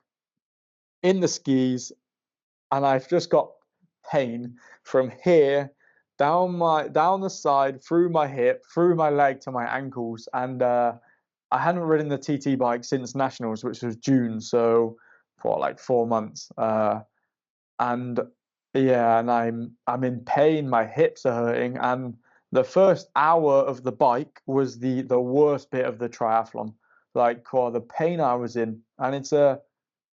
[SPEAKER 3] in the skis and I've just got pain from here down the side, through my hip, through my leg to my ankles, and I hadn't ridden the TT bike since nationals, which was June, so for like 4 months. And yeah, and I'm in pain. My hips are hurting, and the first hour of the bike was the worst bit of the triathlon. Like, the pain I was in, and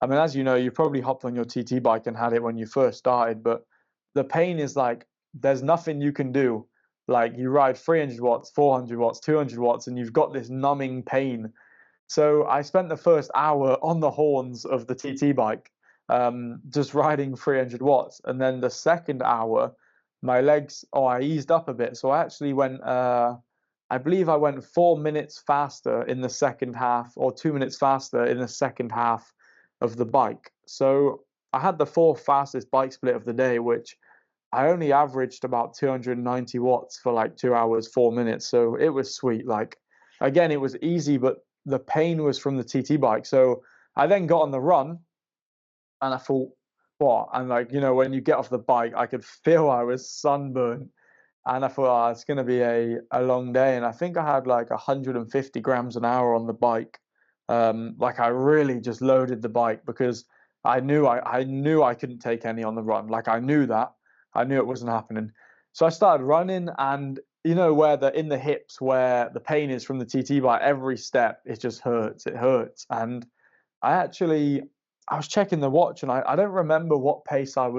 [SPEAKER 3] I mean, as you know, you probably hopped on your TT bike and had it when you first started, but the pain is like there's nothing you can do. Like you ride 300 watts, 400 watts, 200 watts, and you've got this numbing pain. So I spent the first hour on the horns of the TT bike, just riding 300 watts. And then the second hour, my legs, I eased up a bit. So I actually went, I believe I went 4 minutes faster in the second half, or 2 minutes faster in the second half of the bike. So I had the fourth fastest bike split of the day, which I only averaged about 290 watts for like 2 hours, 4 minutes. So it was sweet. Like, again, it was easy, but the pain was from the TT bike. So I then got on the run and I thought, what? And like, when you get off the bike, I could feel I was sunburned. And I thought, it's going to be a long day. And I think I had like 150 grams an hour on the bike. Like I really just loaded the bike because I knew I couldn't take any on the run. Like I knew that. I knew it wasn't happening. So I started running, and where in the hips where the pain is from the TT bike, every step it just hurts. It hurts. And I was checking the watch, and I don't remember what pace I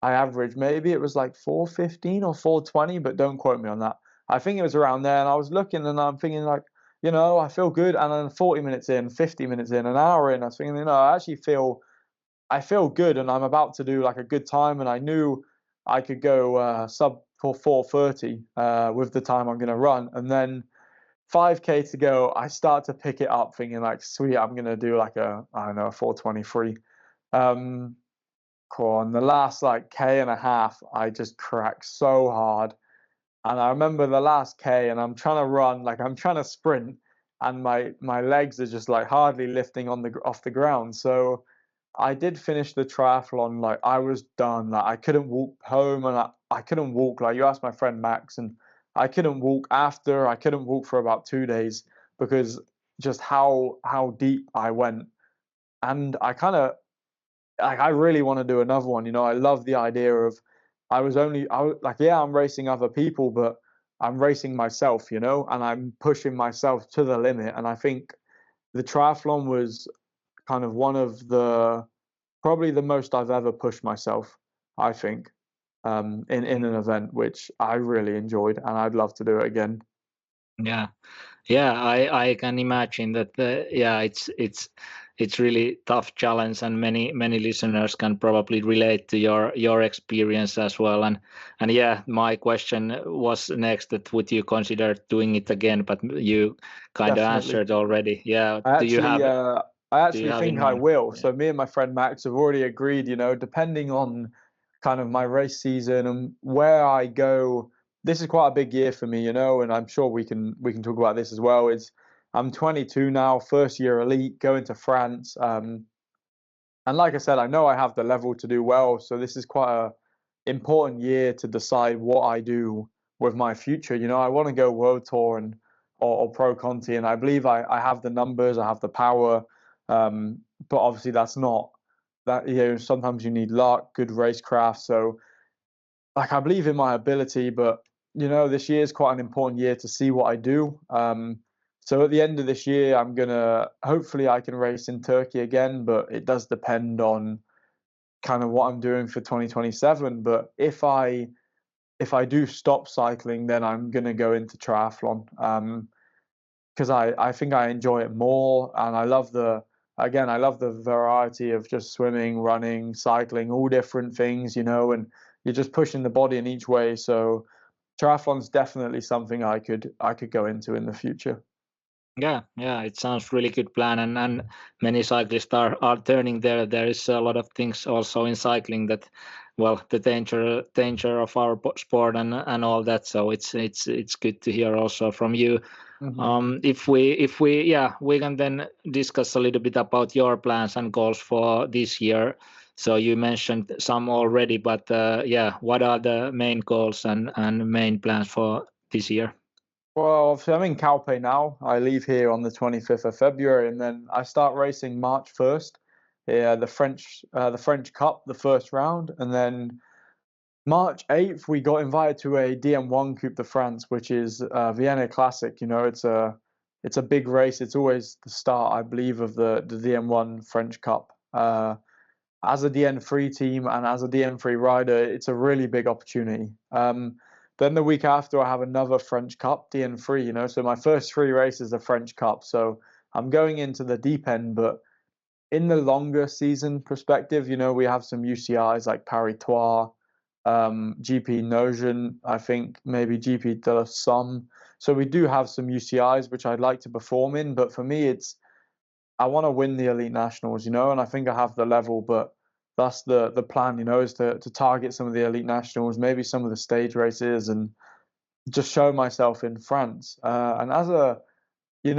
[SPEAKER 3] averaged. Maybe it was like 4:15 or 4:20, but don't quote me on that. I think it was around there, and I was looking and I'm thinking like, I feel good. And then 40 minutes in, 50 minutes in, an hour in, I was thinking, I feel good, and I'm about to do like a good time. And I knew I could go sub for 4:30 with the time I'm going to run. And then 5K to go, I start to pick it up, thinking like, sweet, I'm going to do like a 4:23. Cool. And the last like K and a half, I just cracked so hard. And I remember the last K, and I'm trying to run, like I'm trying to sprint, and my legs are just like hardly lifting off the ground. So I did finish the triathlon, like I was done. Like I couldn't walk home, and I couldn't walk. Like you asked my friend Max, and I couldn't walk after. I couldn't walk for about 2 days because just how deep I went. And I really want to do another one. I love the idea of I'm racing other people, but I'm racing myself, and I'm pushing myself to the limit. And I think the triathlon was kind of probably the most I've ever pushed myself, I think, in an event, which I really enjoyed, and I'd love to do it again.
[SPEAKER 2] Yeah, I can imagine that. It's really tough challenge, and many listeners can probably relate to your experience as well. And yeah, my question was next, that would you consider doing it again? But you kind of answered already. Yeah.
[SPEAKER 3] I actually think I will. Yeah. So me and my friend Max have already agreed, depending on kind of my race season and where I go. This is quite a big year for me, and I'm sure we can talk about this as well. I'm 22 now, first year elite, going to France. And like I said, I know I have the level to do well. So this is quite a important year to decide what I do with my future. I want to go World Tour or Pro Conti, and I believe I have the numbers, I have the power. But obviously that's not that, sometimes you need luck, good racecraft. So like I believe in my ability, but this year is quite an important year to see what I do. So at the end of this year, hopefully I can race in Turkey again, but it does depend on kind of what I'm doing for 2027. But if I do stop cycling, then I'm going to go into triathlon. Because I think I enjoy it more, and I love the variety of just swimming, running, cycling, all different things, and you're just pushing the body in each way. So triathlon's definitely something I could go into in the future.
[SPEAKER 2] Yeah, it sounds really good plan, and many cyclists are turning there. There is a lot of things also in cycling that, well, the danger of our sport and all that. So it's good to hear also from you. If we can then discuss a little bit about your plans and goals for this year. So you mentioned some already, but what are the main goals and main plans for this year?
[SPEAKER 3] Well, obviously I'm in Calpe now. I leave here on the 25th of February, and then I start racing March 1st. The French Cup, the first round, and then March 8th we got invited to a DM1 Coupe de France, which is Vienna Classic. It's a big race. It's always the start, I believe, of the DM1 French Cup. As a DN3 team and as a DN3 rider, it's a really big opportunity. Then the week after, I have another French Cup, DN3, so my first 3 races are French Cup. So I'm going into the deep end, but in the longer season perspective, we have some UCIs like Paris-Trois, GP Nogent, I think maybe GP de la Somme. So we do have some UCIs, which I'd like to perform in. But for me, I want to win the elite nationals, and I think I have the level, but that's the plan, is to target some of the elite nationals, maybe some of the stage races, and just show myself in France. And as in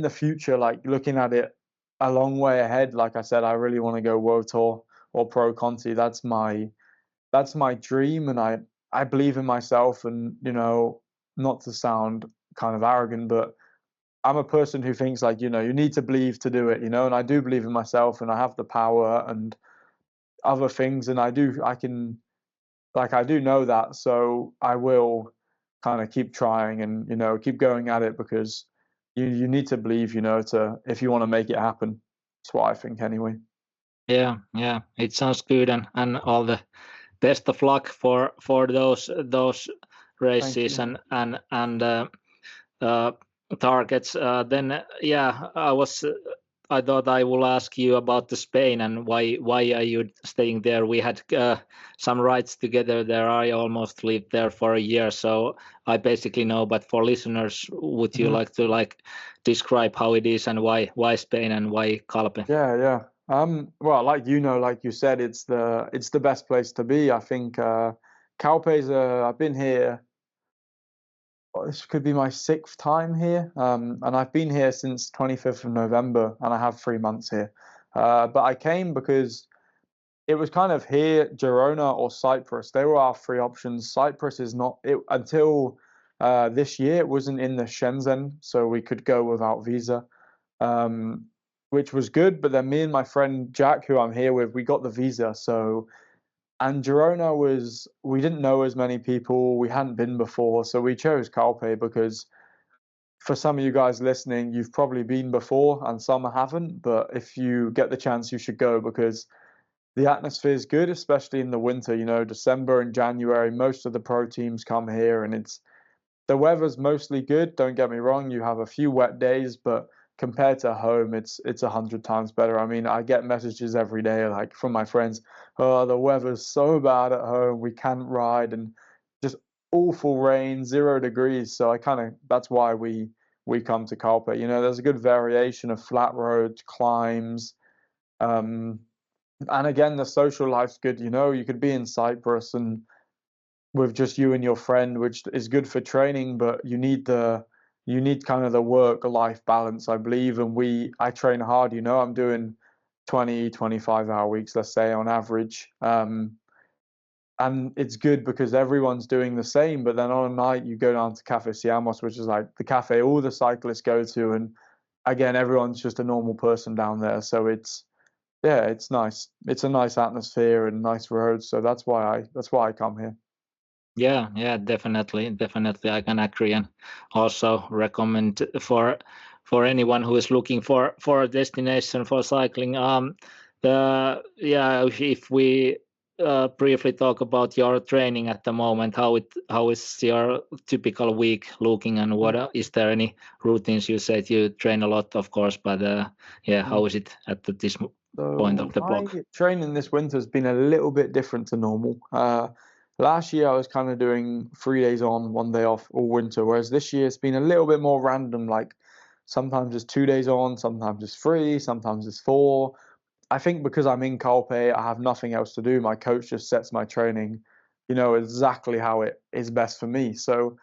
[SPEAKER 3] the future, like looking at it a long way ahead, like I said, I really want to go World Tour or Pro Conti. That's my dream, and I believe in myself, and not to sound kind of arrogant, but I'm a person who thinks like, you need to believe to do it, and I do believe in myself, and I have the power and other things, and I do know that. So I will kind of keep trying and, keep going at it, because you need to believe, if you want to make it happen. That's what I think anyway.
[SPEAKER 2] Yeah, it sounds good, and all the best of luck for those races and targets. Then I thought I will ask you about the Spain and why are you staying there? We had some rides together there. I almost lived there for a year, so I basically know. But for listeners, would you like to describe how it is and why Spain and why Calpe?
[SPEAKER 3] Yeah. Well, like you said, it's the best place to be. I think Calpe's. I've been here. This could be my 6th time here, and I've been here since 25th of November, and I have 3 months here. But I came because it was kind of here, Girona or Cyprus. They were our 3 options. Cyprus is not until this year. It wasn't in the Shenzhen, so we could go without visa, which was good. But then me and my friend Jack, who I'm here with, we got the visa. And Girona we didn't know as many people. We hadn't been before. So we chose Calpe because for some of you guys listening, you've probably been before and some haven't. But if you get the chance, you should go, because the atmosphere is good, especially in the winter. December and January, most of the pro teams come here, and the weather's mostly good. Don't get me wrong. You have a few wet days, but compared to home, it's 100 times better. I mean, I get messages every day, like from my friends, "Oh, the weather's so bad at home. We can't ride, and just awful rain, 0 degrees." So that's why we come to Calpe. There's a good variation of flat roads, climbs, and again, the social life's good. You could be in Cyprus and with just you and your friend, which is good for training, but you need kind of the work-life balance, I believe. And I train hard, I'm doing 20, 25-hour weeks, let's say, on average. And it's good because everyone's doing the same. But then on a night, you go down to Cafe Siamos, which is like the cafe all the cyclists go to. And again, everyone's just a normal person down there. So it's nice. It's a nice atmosphere and nice roads. So that's why I come here.
[SPEAKER 2] Yeah, definitely. I can agree, and also recommend for anyone who is looking for a destination for cycling. If we briefly talk about your training at the moment, how is your typical week looking, and is there any routines? You said you train a lot, of course, but how is it at this point of the
[SPEAKER 3] My
[SPEAKER 2] block?
[SPEAKER 3] training this winter has been a little bit different to normal. Last year I was kind of doing 3 days on, 1 day off all winter, whereas this year it's been a little bit more random. Like sometimes it's 2 days on, sometimes it's 3, sometimes it's 4. I think because I'm in Calpe, I have nothing else to do. My coach just sets my training, exactly how it is best for me. So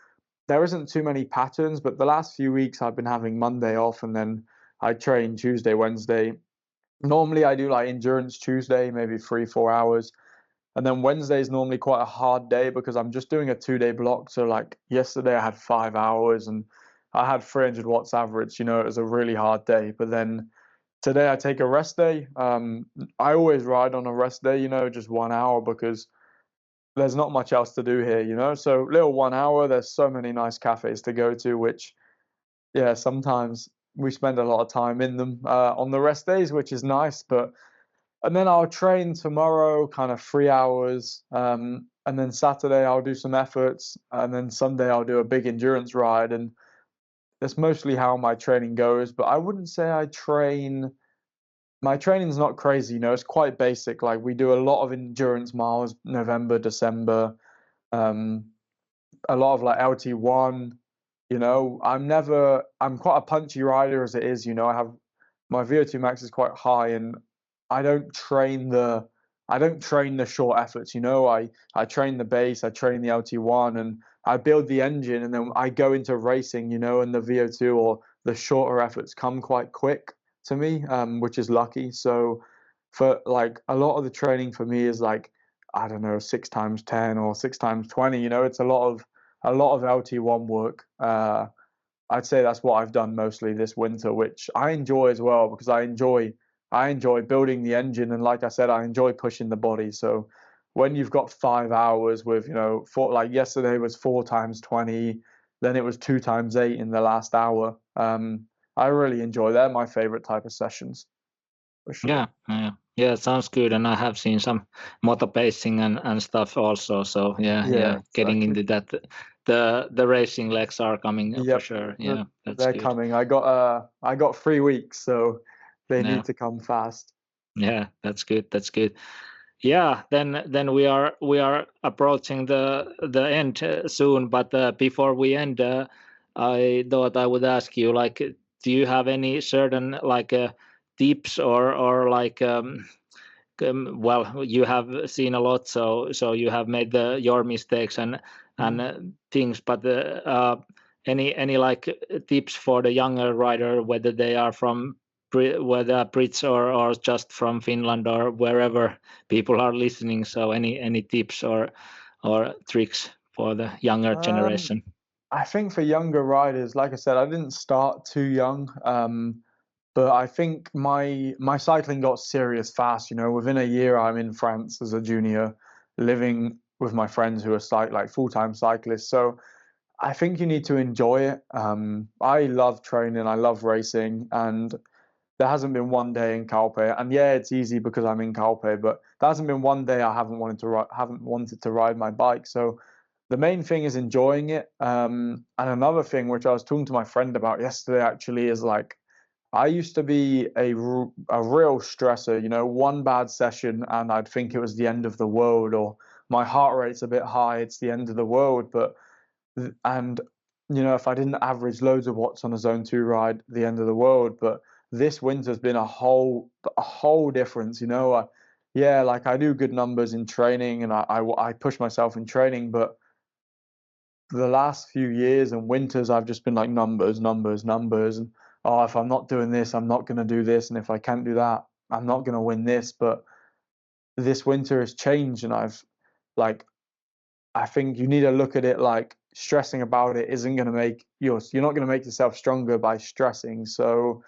[SPEAKER 3] there isn't too many patterns, but the last few weeks I've been having Monday off and then I train Tuesday, Wednesday. Normally I do like endurance Tuesday, maybe 3, 4 hours. And then Wednesday is normally quite a hard day because I'm just doing a 2 day block. So like yesterday I had 5 hours and I had 300 watts average. It was a really hard day. But then today I take a rest day. I always ride on a rest day, just 1 hour because there's not much else to do here. So little 1 hour, there's so many nice cafes to go to, which, yeah, sometimes we spend a lot of time in them on the rest days, which is nice. And then I'll train tomorrow, kind of 3 hours. And then Saturday I'll do some efforts. And then Sunday I'll do a big endurance ride. And that's mostly how my training goes. But I wouldn't say my training's not crazy, it's quite basic. Like we do a lot of endurance miles, November, December, um, a lot of like LT1. I'm quite a punchy rider as it is. I have my VO2 max is quite high, and I don't train the I don't train the short efforts. I train the base, I train the LT1, and I build the engine, and then I go into racing. And the VO2 or the shorter efforts come quite quick to me, which is lucky. So for like a lot of the training for me is like, I don't know, 6 times 10 or 6 times 20. It's a lot of LT1 work. I'd say that's what I've done mostly this winter, which I enjoy as well because I enjoy building the engine, and like I said, I enjoy pushing the body. So when you've got 5 hours with like yesterday was 4 times 20, then it was 2 times 8 in the last hour. I really enjoy. They're my favorite type of sessions for sure.
[SPEAKER 2] Yeah, sounds good. And I have seen some motor pacing and stuff also. So
[SPEAKER 3] Yeah,
[SPEAKER 2] getting
[SPEAKER 3] exactly.
[SPEAKER 2] into that, the racing legs are coming for
[SPEAKER 3] Yep,
[SPEAKER 2] sure. Yeah, that's
[SPEAKER 3] they're
[SPEAKER 2] good.
[SPEAKER 3] coming. I got 3 weeks, so they
[SPEAKER 2] Yeah,
[SPEAKER 3] need to come fast.
[SPEAKER 2] yeah, that's good. That's good. Yeah, then we are approaching the end soon. But before we end, I thought I would ask you, like, do you have any certain like tips or like well, you have seen a lot, so you have made your mistakes and things, but any like tips for the younger rider, whether they are from whether Brits or just from Finland or wherever people are listening? So any tips or tricks for the younger
[SPEAKER 3] Um,
[SPEAKER 2] generation?
[SPEAKER 3] I think for younger riders, like I said, I didn't start too young. But I think my cycling got serious fast. Within a year, I'm in France as a junior, living with my friends who are like full-time cyclists. So I think you need to enjoy it. I love training, I love racing, and there hasn't been one day in Calpe. And yeah, it's easy because I'm in Calpe, but there hasn't been one day I haven't wanted to ride my bike. So the main thing is enjoying it. And another thing which I was talking to my friend about yesterday actually is like I used to be a real stressor. One bad session and I'd think it was the end of the world, or my heart rate's a bit high, it's the end of the world. And if I didn't average loads of watts on a zone 2 ride, the end of the world. But this winter's been a whole difference. Yeah, like I do good numbers in training, and I push myself in training, but the last few years and winters I've just been like numbers, numbers, numbers, and oh, if I'm not doing this, I'm not going to do this, and if I can't do that, I'm not going to win this. But this winter has changed, and like I think you need to look at it like stressing about it isn't going to make you're not going to make yourself stronger by stressing. So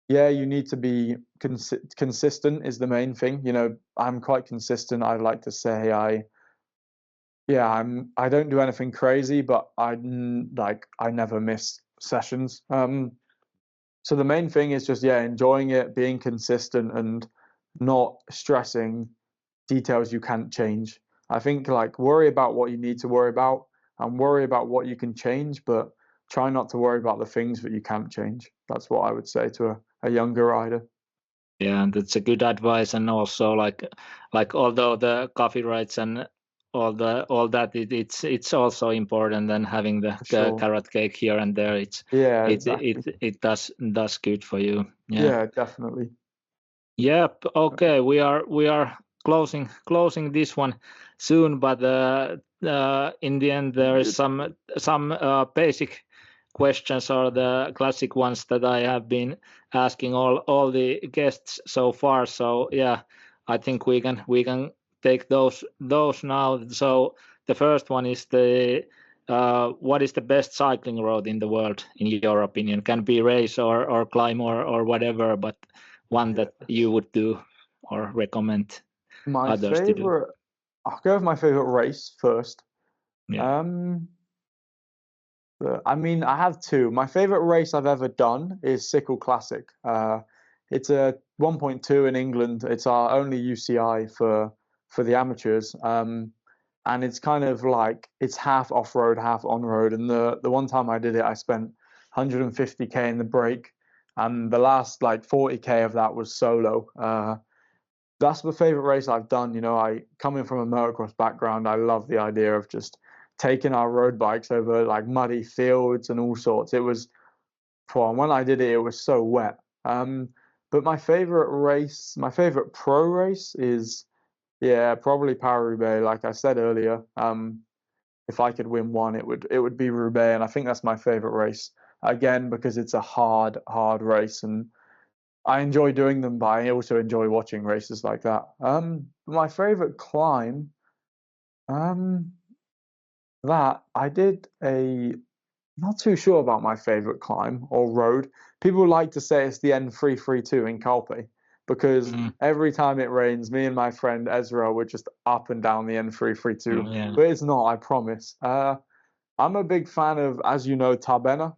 [SPEAKER 3] yeah, you need to be consistent is the main thing. I'm quite consistent. I like to say yeah, I don't do anything crazy, but I never miss sessions. So the main thing is just, yeah, enjoying it, being consistent, and not stressing details you can't change. I think like worry about what you need to worry about and worry about what you can change, but try not to worry about the things that you can't change. That's what I would say to a younger rider.
[SPEAKER 2] Yeah, and that's a good advice. And also like although the coffee rights and all that it's also important than having the
[SPEAKER 3] For sure.
[SPEAKER 2] carrot cake here and there.
[SPEAKER 3] Yeah, exactly.
[SPEAKER 2] It does good for you.
[SPEAKER 3] Yeah, definitely.
[SPEAKER 2] Yep. Okay. We are closing this one soon, but in the end there is some basic questions or the classic ones that I have been asking all the guests so far. So yeah, I think we can take those now. So the first one is what is the best cycling road in the world in your opinion? Can be race or climb or whatever, but one that you would do or recommend
[SPEAKER 3] My
[SPEAKER 2] others to do.
[SPEAKER 3] favorite, I'll go with my favorite race first.
[SPEAKER 2] Yeah.
[SPEAKER 3] I mean, I have two. My favorite race I've ever done is Sickle Classic. It's a 1.2 in England. It's our only UCI for the amateurs. And it's kind of like it's half off road, half on road. And the one time I did it, I spent 150k in the break, and the last like 40k of that was solo. That's the favorite race I've done. You know, I coming from a motocross background, I love the idea of just taking our road bikes over like muddy fields and all sorts. It was fun. When I did it, it was so wet. But my favorite race, my favorite pro race is, yeah, probably Paris-Roubaix. Like I said earlier, if I could win one, it would be Roubaix, and I think that's my favorite race. Again, because it's a hard race, and I enjoy doing them, but I also enjoy watching races like that. My favorite climb, um, that I did a not too sure about my favorite climb or road. People like to say it's the N332 in Calpe because every time it rains, me and my friend Ezra were just up and down the N332.
[SPEAKER 2] Yeah.
[SPEAKER 3] But it's not, I promise. I'm a big fan of, as you know, Tabena,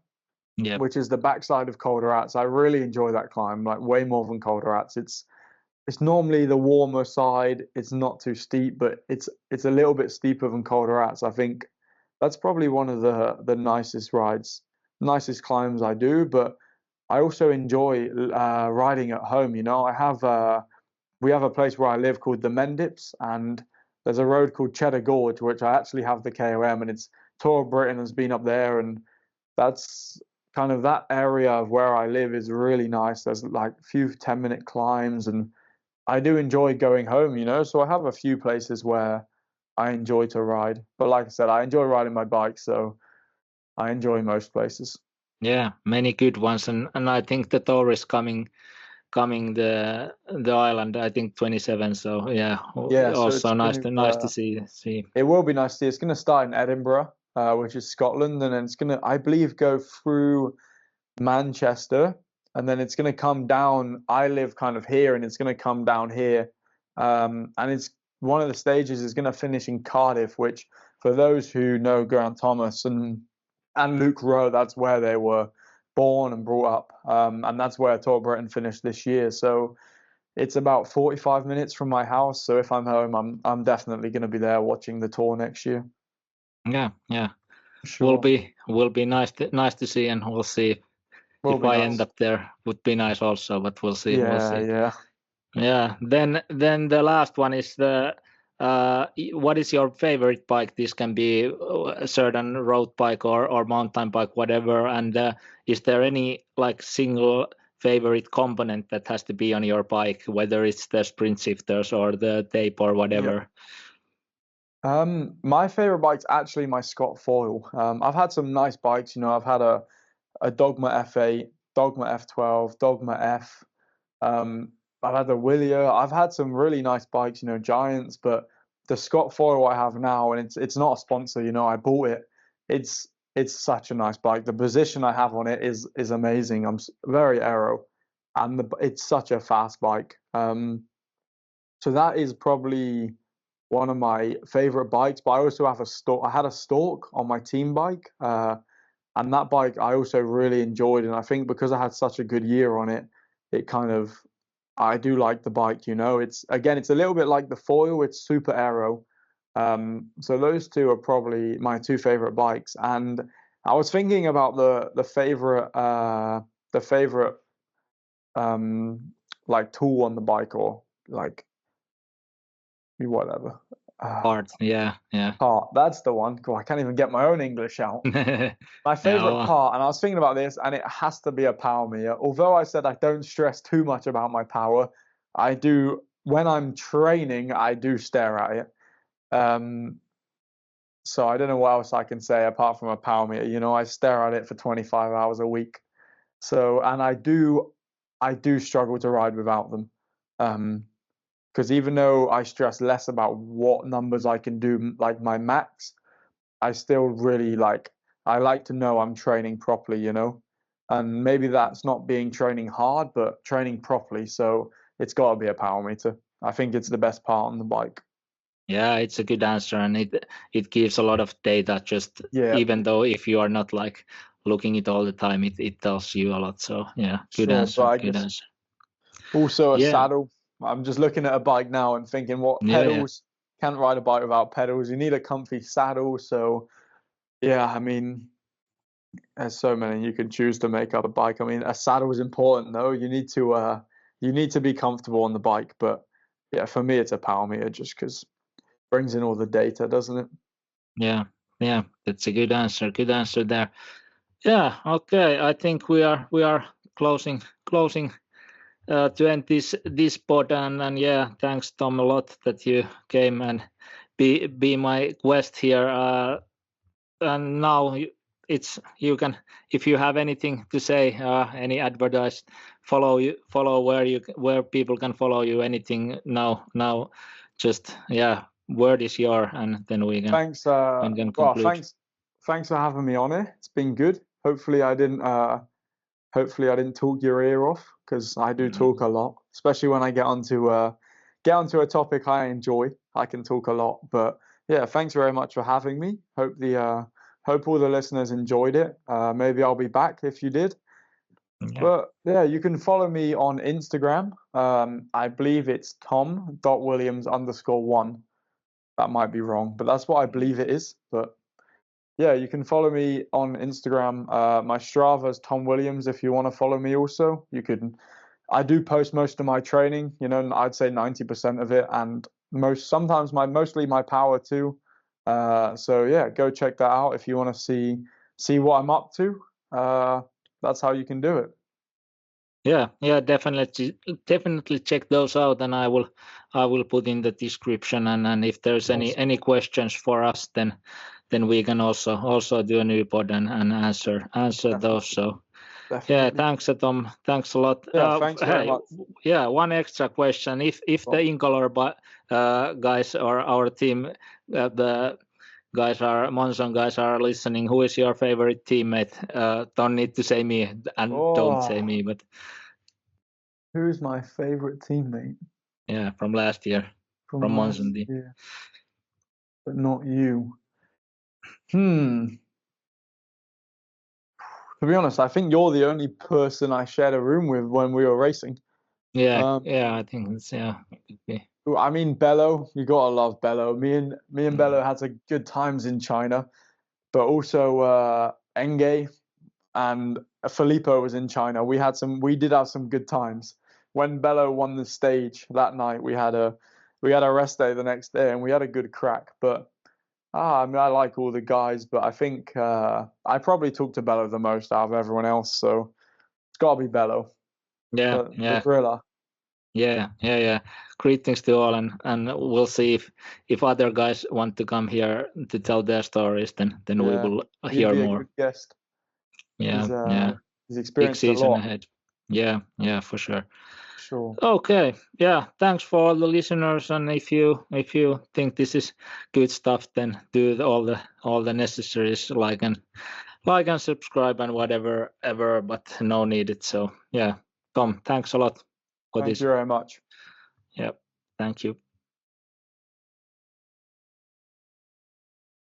[SPEAKER 2] Yep.
[SPEAKER 3] which is the backside of Calderats. I really enjoy that climb, like way more than Calderats. It's normally the warmer side. It's not too steep, but it's a little bit steeper than Calderats. I think that's probably one of the nicest climbs I do. But I also enjoy riding at home. You know, we have a place where I live called the Mendips, and there's a road called Cheddar Gorge, which I actually have the KOM, and it's Tour of Britain has been up there, and that's kind of that area of where I live is really nice. There's like a few 10-minute climbs, and I do enjoy going home, you know. So I have a few places where I enjoy to ride. But like I said, I enjoy riding my bike, so I enjoy most places.
[SPEAKER 2] Yeah, many good ones, and I think the tour is coming the island. I think 27. So yeah,
[SPEAKER 3] Yeah, so
[SPEAKER 2] also
[SPEAKER 3] it's
[SPEAKER 2] nice
[SPEAKER 3] going
[SPEAKER 2] to
[SPEAKER 3] to
[SPEAKER 2] see.
[SPEAKER 3] it will be nice to see. It's going to start in Edinburgh, which is Scotland, and then it's going to, I believe, go through Manchester, and then it's going to come down. I live kind of here, and it's going to come down here, and it's one of the stages is going to finish in Cardiff, which for those who know Grant Thomas and Luke Rowe, that's where they were born and brought up, and that's where Tour of Britain finished this year. So it's about 45 minutes from my house. So if I'm home, I'm definitely going to be there watching the tour next year.
[SPEAKER 2] Yeah.
[SPEAKER 3] Sure.
[SPEAKER 2] Will be nice to see, and we'll see
[SPEAKER 3] Will
[SPEAKER 2] if
[SPEAKER 3] be
[SPEAKER 2] I
[SPEAKER 3] nice.
[SPEAKER 2] end up there. Would be nice also, but we'll see.
[SPEAKER 3] Yeah.
[SPEAKER 2] Yeah. Then the last one is the what is your favorite bike? This can be a certain road bike or mountain bike, whatever. And is there any like single favorite component that has to be on your bike, whether it's the sprint shifters or the tape or whatever?
[SPEAKER 3] My favorite bike's actually my Scott foil. I've had some nice bikes, you know. I've had a Dogma F8, Dogma F12, Dogma F. I've had the Willier. I've had some really nice bikes, you know, Giants, but the Scott foil I have now, and it's not a sponsor, you know. I bought it. It's it's such a nice bike. The position I have on it is amazing. I'm very aero, and it's such a fast bike. So that is probably one of my favorite bikes, but I also have I had a Stork on my team bike, and that bike I also really enjoyed. And I think because I had such a good year on it, I do like the bike. It's a little bit like the foil. It's super aero. So those two are probably my two favorite bikes. And I was thinking about the favorite like tool on the bike, or like whatever.
[SPEAKER 2] Part, yeah.
[SPEAKER 3] Part, that's the one. God, I can't even get my own English out. My favorite
[SPEAKER 2] well,
[SPEAKER 3] part, and I was thinking about this, and it has to be a power meter. Although I said I don't stress too much about my power, I do, when I'm training, I do stare at it. So I don't know what else I can say apart from a power meter. I stare at it for 25 hours a week. So, and I do struggle to ride without them. Because even though I stress less about what numbers I can do, like my max, I still really I like to know I'm training properly, and maybe that's not training hard, but training properly. So it's got to be a power meter. I think it's the best part on the bike.
[SPEAKER 2] Yeah, it's a good answer, and it gives a lot of data. Just even though if you are not like looking it all the time, it tells you a lot. So yeah, good answer. Good answer.
[SPEAKER 3] Also a saddle. I'm just looking at a bike now and thinking, what pedals? Can't ride a bike without pedals. You need a comfy saddle. So yeah, I mean, there's so many you can choose to make up a bike. I mean, a saddle is important though. You need to be comfortable on the bike. But yeah, for me, it's a power meter just because it brings in all the data, doesn't it?
[SPEAKER 2] Yeah, that's a good answer. Good answer there. Yeah, okay. I think we are closing to end this pod, and yeah, thanks Tom a lot that you came and be my guest here. And now you can, if you have anything to say, any advertise, follow where people can follow you, anything now, just word is your, and then we can
[SPEAKER 3] thanks
[SPEAKER 2] conclude.
[SPEAKER 3] Thanks for having me on it. It's been good. Hopefully I didn't talk your ear off, because I do talk a lot, especially when I get onto a topic I enjoy. I can talk a lot. But yeah, thanks very much for having me. Hope all the listeners enjoyed it. Maybe I'll be back if you did. But yeah, you can follow me on Instagram. I believe it's tom.williams_1. That might be wrong, but that's what I believe it is. But yeah, you can follow me on Instagram. My Strava is Tom Williams. If you want to follow me also, you can. I do post most of my training, I'd say 90% of it, and mostly my power too. So yeah, go check that out if you want to see what I'm up to. That's how you can do it.
[SPEAKER 2] Yeah, definitely check those out, and I will put in the description, and if there's any questions for us, then we can also do a new pod and answer definitely. Those. So definitely. Yeah, thanks Tom, thanks a lot.
[SPEAKER 3] Yeah, thanks very much.
[SPEAKER 2] Yeah, one extra question: if the Incolor guys or our team, the guys Monzon guys are listening, who is your favorite teammate? Don't need to say me, and don't say me, but
[SPEAKER 3] who's my favorite teammate?
[SPEAKER 2] Yeah, from last year, from Monzon.
[SPEAKER 3] But not you. To be honest, I think you're the only person I shared a room with when we were racing.
[SPEAKER 2] Yeah, I think it's
[SPEAKER 3] I mean, Bello, you gotta love Bello. Me and Bello had some good times in China, but also Enge and Filippo was in China. We did have some good times. When Bello won the stage that night, we had a rest day the next day, and we had a good crack. But I mean, I like all the guys, but I think I probably talk to Bello the most out of everyone else. So it's got to be Bello.
[SPEAKER 2] Yeah,
[SPEAKER 3] the gorilla.
[SPEAKER 2] Yeah. Greetings to all, and we'll see if other guys want to come here to tell their stories. Then we will hear more.
[SPEAKER 3] A good guest.
[SPEAKER 2] Yeah.
[SPEAKER 3] He's experienced
[SPEAKER 2] big season
[SPEAKER 3] a lot
[SPEAKER 2] ahead. Yeah, for sure.
[SPEAKER 3] Sure.
[SPEAKER 2] Okay. Yeah. Thanks for all the listeners, and if you think this is good stuff, then do all the necessaries, like and subscribe and whatever ever, but no needed. So yeah, Tom, thanks a lot for this.
[SPEAKER 3] Thank you very much.
[SPEAKER 2] Yeah. Thank you.